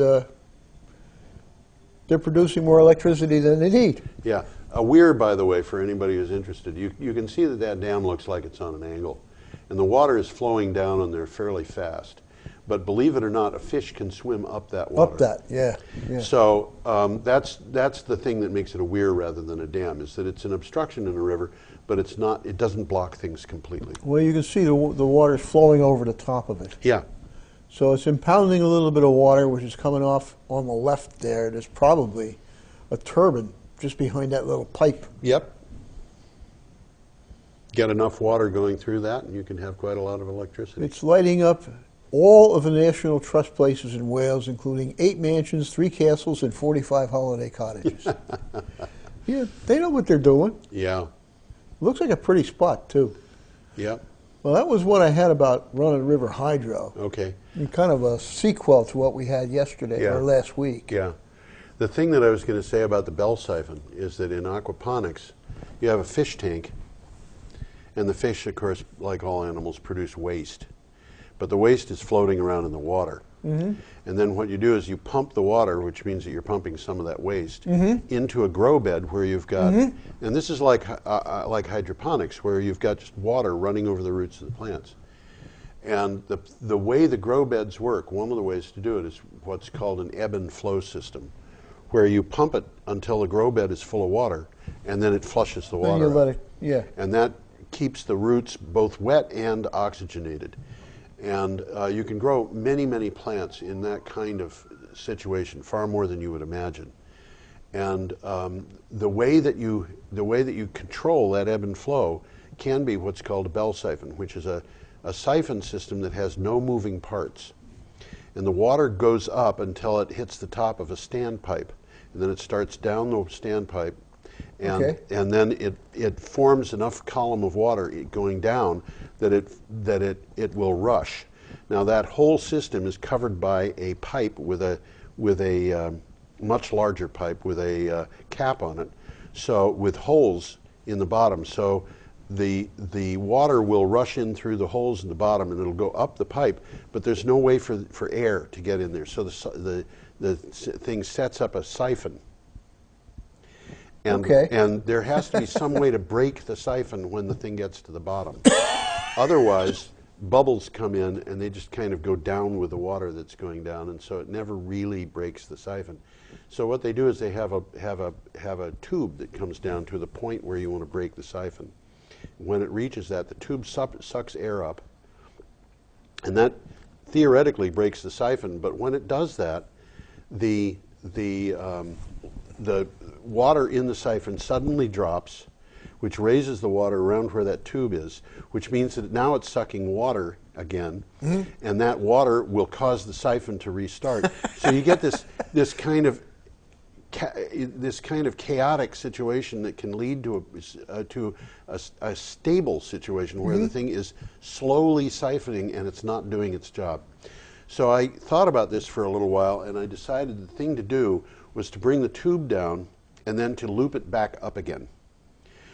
they're producing more electricity than they need. Yeah. A weir, by the way, for anybody who's interested, you can see that dam looks like it's on an angle. And the water is flowing down on there fairly fast. But believe it or not, a fish can swim up that water. Up that, yeah. So that's the thing that makes it a weir rather than a dam, is that it's an obstruction in a river, but it's not. It doesn't block things completely. Well, you can see the water's flowing over the top of it. Yeah. So it's impounding a little bit of water, which is coming off on the left there. There's probably a turbine just behind that little pipe. Yep. Get enough water going through that, and you can have quite a lot of electricity. It's lighting up all of the National Trust places in Wales, including 8 mansions, 3 castles, and 45 holiday cottages. Yeah, they know what they're doing. Yeah. Looks like a pretty spot, too. Yep. Well, that was what I had about Running River Hydro. Okay. And kind of a sequel to what we had yesterday or last week. Yeah. The thing that I was going to say about the bell siphon is that in aquaponics, you have a fish tank, and the fish, of course, like all animals, produce waste. But the waste is floating around in the water. Mm-hmm. And then what you do is you pump the water, which means that you're pumping some of that waste, into a grow bed where you've got, and this is like hydroponics, where you've got just water running over the roots of the plants. And the way the grow beds work, one of the ways to do it is what's called an ebb and flow system, where you pump it until the grow bed is full of water, and then it flushes the water And you out. let it, yeah. And that keeps the roots both wet and oxygenated. And you can grow many, many plants in that kind of situation, far more than you would imagine. And the way that you control that ebb and flow can be what's called a bell siphon, which is a siphon system that has no moving parts. And the water goes up until it hits the top of a standpipe, and then it starts down the standpipe, And, Okay. and then it forms enough column of water going down that it will rush. Now that whole system is covered by a pipe with a much larger pipe with a cap on it, so with holes in the bottom. So the water will rush in through the holes in the bottom, and it'll go up the pipe, but there's no way for air to get in there. So the thing sets up a siphon. And, Okay. and there has to be some way to break the siphon when the thing gets to the bottom. Otherwise, bubbles come in and they just kind of go down with the water that's going down, and so it never really breaks the siphon. So what they do is they have a tube that comes down to the point where you want to break the siphon. When it reaches that, the tube sucks air up, and that theoretically breaks the siphon. But when it does that, the water in the siphon suddenly drops, which raises the water around where that tube is, which means that now it's sucking water again, and that water will cause the siphon to restart. So you get this kind of chaotic situation that can lead to a stable situation where the thing is slowly siphoning and it's not doing its job. So I thought about this for a little while, and I decided the thing to do was to bring the tube down and then to loop it back up again,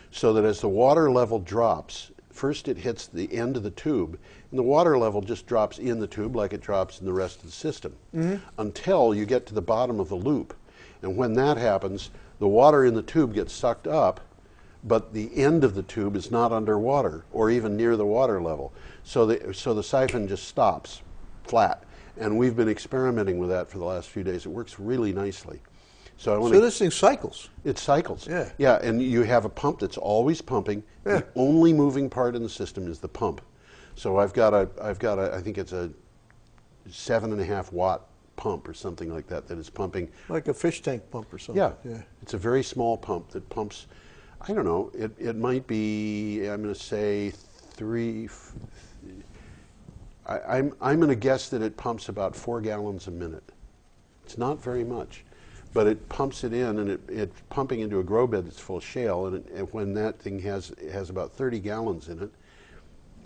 so that as the water level drops, first it hits the end of the tube, and the water level just drops in the tube like it drops in the rest of the system, until you get to the bottom of the loop. And when that happens, the water in the tube gets sucked up, but the end of the tube is not underwater or even near the water level. So the siphon just stops flat. And we've been experimenting with that for the last few days. It works really nicely. So this thing cycles. It cycles. Yeah. Yeah, and you have a pump that's always pumping. Yeah. The only moving part in the system is the pump. So I've got a I think it's a 7.5 watt pump or something like that is pumping. Like a fish tank pump or something. Yeah. It's a very small pump that pumps, I don't know, it might be, I'm going to say I'm going to guess that it pumps about 4 gallons a minute. It's not very much, but it pumps it in, and it's pumping into a grow bed that's full of shale, and when that thing has about 30 gallons in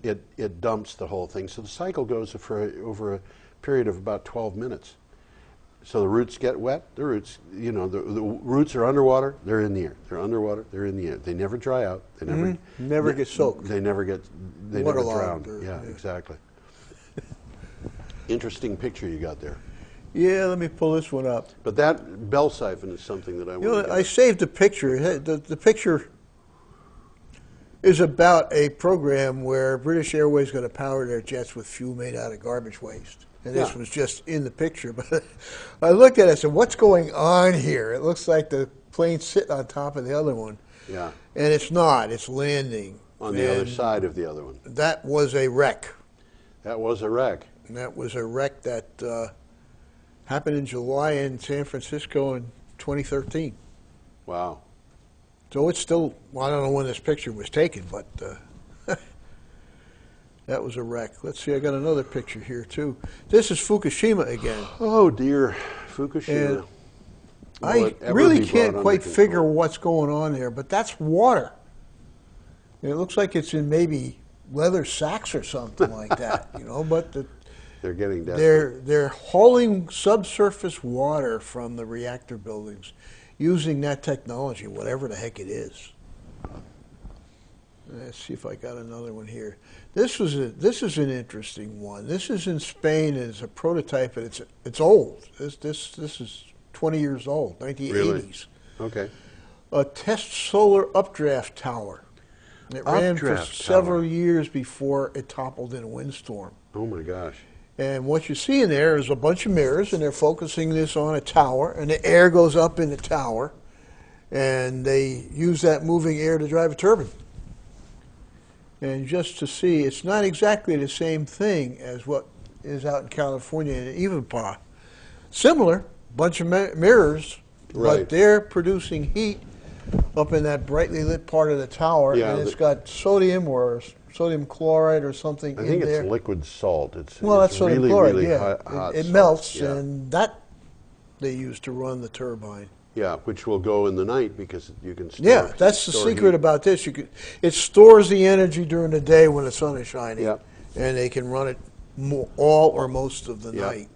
it, it dumps the whole thing. So the cycle goes for over a period of about 12 minutes. So the roots get wet. The roots, the roots are underwater. They're in the air. They're underwater. They're in the air. They never dry out. They never get soaked. They never Waterlogged drown. Yeah, exactly. Interesting picture you got there. Yeah, let me pull this one up. But that bell siphon is something that I want to get. I saved a picture. The picture is about a program where British Airways is going to power their jets with fuel made out of garbage waste. And this was just in the picture. But I looked at it and said, what's going on here? It looks like the plane's sitting on top of the other one. Yeah. And it's not. It's landing. On the other side of the other one. That was a wreck. That was a wreck. And that was a wreck that happened in July in San Francisco in 2013. Wow. So it's still, well, I don't know when this picture was taken, but that was a wreck. Let's see, I got another picture here too. This is Fukushima again. Oh dear, Fukushima. I really can't quite figure what's going on there, but that's water. And it looks like it's in maybe leather sacks or something like that, but they're getting desperate. They're hauling subsurface water from the reactor buildings using that technology, whatever the heck it is. Let's see if I got another one here. This is an interesting one. This is in Spain, and it's a prototype, and it's old. This is 20 years old, 1980s. Really? Okay. A test solar updraft tower. It ran for several years before it toppled in a windstorm. Oh my gosh. And what you see in there is a bunch of mirrors, and they're focusing this on a tower, and the air goes up in the tower, and they use that moving air to drive a turbine. And just to see, it's not exactly the same thing as what is out in California in Ivanpah. Similar, bunch of mirrors, right. But they're producing heat up in that brightly lit part of the tower, and it's got sodium or sodium chloride or something in there. I think it's liquid salt. It's that's sodium chloride, really yeah. hot It salt. melts, Yeah. and that they use to run the turbine. Yeah, which will go in the night because you can store. Yeah, that's the store secret heat. about this. It stores the energy during the day when the sun is shining, Yep. and they can run it all or most of the Yep. night.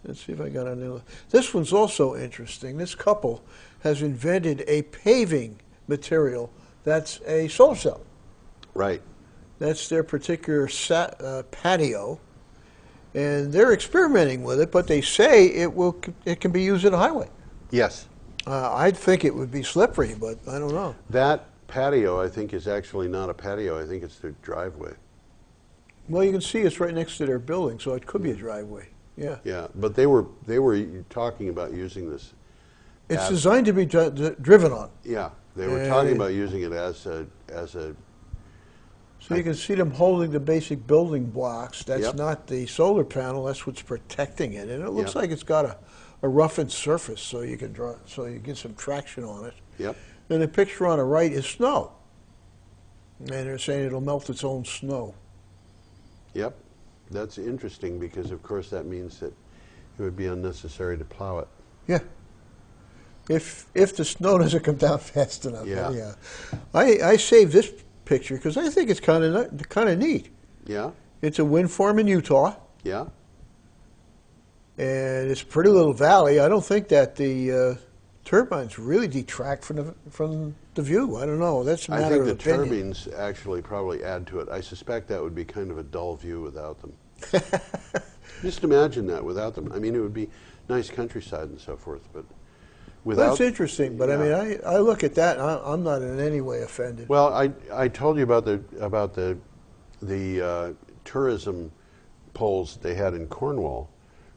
Let's see if I got another. This one's also interesting. This couple has invented a paving material that's a solar cell. Right. That's their particular patio, and they're experimenting with it. But they say it can be used in a highway. Yes. I'd think it would be slippery, but I don't know. That patio, I think, is actually not a patio. I think it's their driveway. Well, you can see it's right next to their building, so it could be a driveway. Yeah. Yeah, but they were talking about using this. It's designed to be driven on. Yeah, they were talking about using it as a. So you can see them holding the basic building blocks. That's Yep. not the solar panel. That's what's protecting it, and it looks Yep. like it's got a roughened surface, so you can so you get some traction on it. Yep. And the picture on the right is snow, and they're saying it'll melt its own snow. Yep. That's interesting because, of course, that means that it would be unnecessary to plow it. Yeah. If the snow doesn't come down fast enough. Yeah. Yeah. I saved this picture because I think it's kind of neat. Yeah. It's a wind farm in Utah, Yeah. and it's a pretty little valley. I don't think that the turbines really detract from the view. I don't know. That's a I matter think of the opinion. turbines actually probably add to it. I suspect that would be kind of a dull view without them. Just imagine that without them. I mean, it would be nice countryside and so forth, but without. That's interesting, but yeah. I mean, I look at that, and I'm not in any way offended. Well, I told you about the tourism polls they had in Cornwall,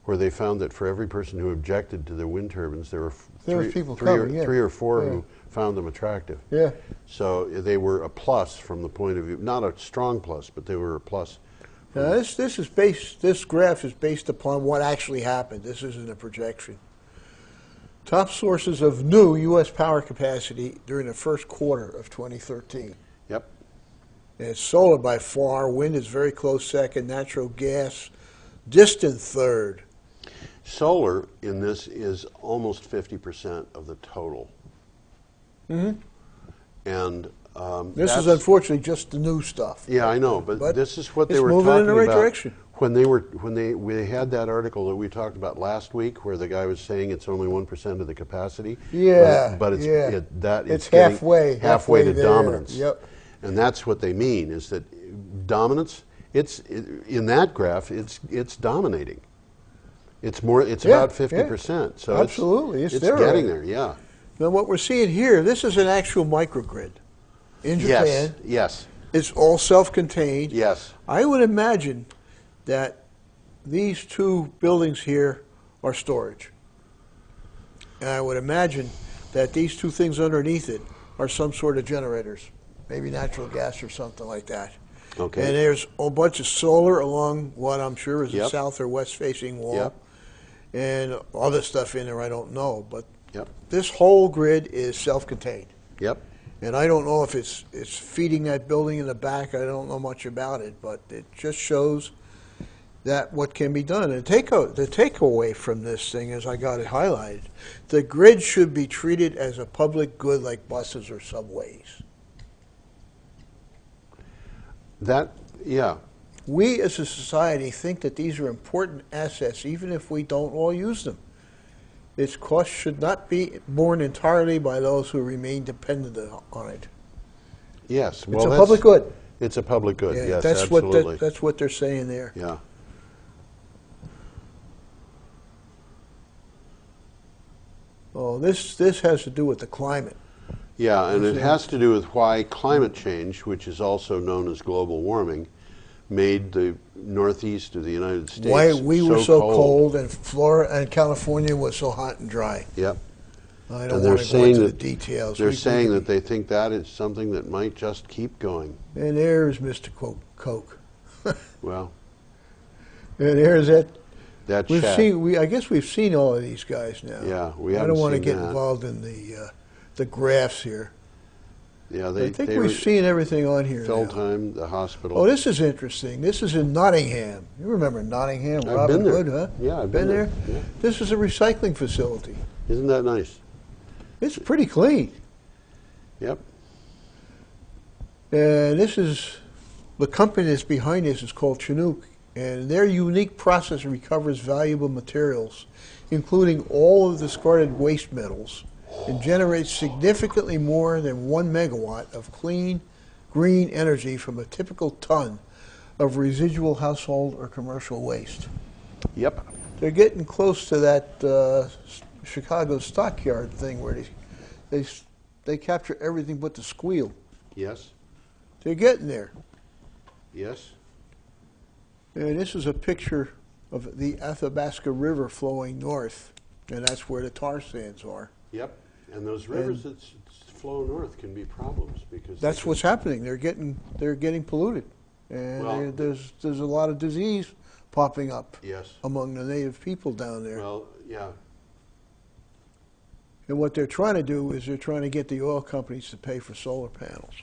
where they found that for every person who objected to the wind turbines, there were three or four who found them attractive. Yeah. So they were a plus from the point of view, not a strong plus, but they were a plus. Now, this graph is based upon what actually happened. This isn't a projection. Top sources of new U.S. power capacity during the first quarter of 2013. Yep. And it's solar by far. Wind is very close second. Natural gas, distant third. Solar in this is almost 50% of the total. Mm-hmm. And This is unfortunately just the new stuff. yeah, I know, but this is what they it's were moving talking in the right about direction. when we had that article that we talked about last week, where the guy was saying it's only 1% of the capacity. Yeah, but it's yeah. it's halfway to there. dominance. Yep. And that's what they mean is that dominance. In that graph, it's dominating. It's more. It's about 50%. So absolutely, it's there getting already. there. Yeah. Now what we're seeing here, this is an actual microgrid in Japan. Yes. It's all self-contained. Yes. I would imagine that these two buildings here are storage. And I would imagine that these two things underneath it are some sort of generators, maybe natural gas or something like that. Okay. And there's a bunch of solar along what I'm sure is a Yep. south or west facing wall. Yep. And other stuff in there I don't know. But Yep. this whole grid is self-contained. Yep. And I don't know if it's feeding that building in the back. I don't know much about it, but it just shows that what can be done. And the takeaway from this thing, as I got it highlighted, the grid should be treated as a public good like buses or subways. Yeah. We as a society think that these are important assets, even if we don't all use them. Its cost should not be borne entirely by those who remain dependent on it. Yes. It's a public good. It's a public good. Yeah, Yes, that's absolutely. that's what they're saying there. Yeah. Oh, this has to do with the climate. Yeah, and it has to do with why climate change, which is also known as global warming, made the northeast of the United States Why we were so cold and Florida and California was so hot and dry. Yep. I don't And they're want to go into saying the that details. They're saying that they think that is something that might just keep going. And there's Mr. Coke. Well, And there's that. that We've shack. seen. I guess we've seen all of these guys now. Yeah, we I haven't don't want to seen get that. involved in the graphs here. Yeah, I think they we've were seen everything on here now. Feldheim, the hospital. Oh, this is interesting. This is in Nottingham. You remember Nottingham, I've Robin been there. Hood, huh? Yeah, I've been been there. there. Yeah. This is a recycling facility. Isn't that nice? It's pretty clean. Yep. This is, the company that's behind this is called Chinook, and their unique process recovers valuable materials, including all of the discarded waste metals, and generates significantly more than 1 megawatt of clean, green energy from a typical ton of residual household or commercial waste. Yep. They're getting close to that Chicago stockyard thing where they capture everything but the squeal. Yes. They're getting there. Yes. And this is a picture of the Athabasca River flowing north, and that's where the tar sands are. Yep. And those rivers that flow north can be problems because that's what's happening. They're getting polluted, and Well, there's a lot of disease popping up. Yes. Among the native people down there. Well, yeah. And what they're trying to do is they're trying to get the oil companies to pay for solar panels.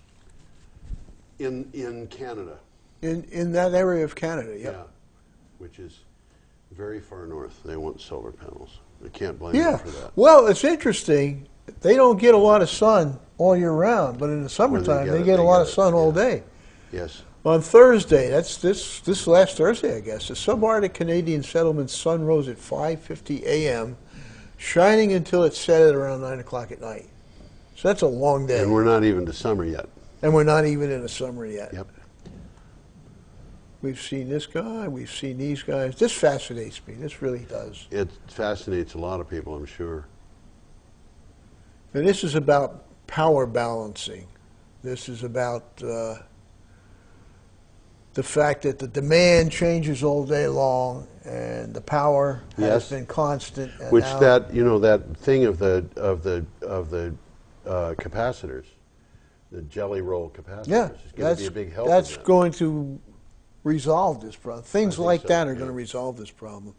In Canada. In that area of Canada, yeah. Yeah. Which is very far north. They want solar panels. I can't blame Yeah. them for that. Well, it's interesting. They don't get a lot of sun all year round, but in the summertime they get a lot of sun all day. Yes. On Thursday, that's this last Thursday, I guess, the subarctic Canadian settlement's sun rose at 5:50 a.m., shining until it set at around 9 o'clock at night. So that's a long day. And we're not even to summer yet. And we're not even in the summer yet. Yep. We've seen this guy, we've seen these guys. This fascinates me. This really does. It fascinates a lot of people, I'm sure. And this is about power balancing. This is about the fact that the demand changes all day long, and the power has been constant. And which now, that thing of the capacitors, the jelly roll capacitors, yeah, is going to be a big help. that's in that. going to resolve this problem. Things like so, that are yeah. going to resolve this problem.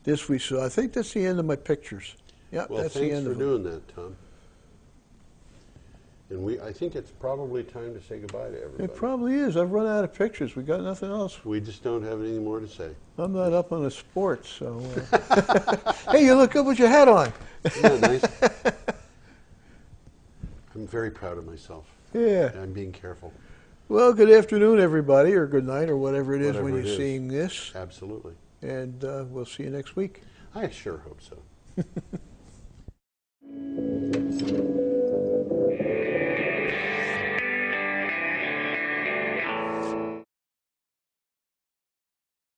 This we saw. I think that's the end of my pictures. Yeah, Well, that's the thanks end for of them. doing that, Tom. And I think it's probably time to say goodbye to everybody. It probably is. I've run out of pictures. We got nothing else. We just don't have anything more to say. I'm not up on the sports, so. Hey, you look good with your hat on. Isn't that nice? I'm very proud of myself. Yeah. I'm being careful. Well, good afternoon, everybody, or good night, or whatever it is Whatever when it you're is. seeing this. Absolutely. And we'll see you next week. I sure hope so.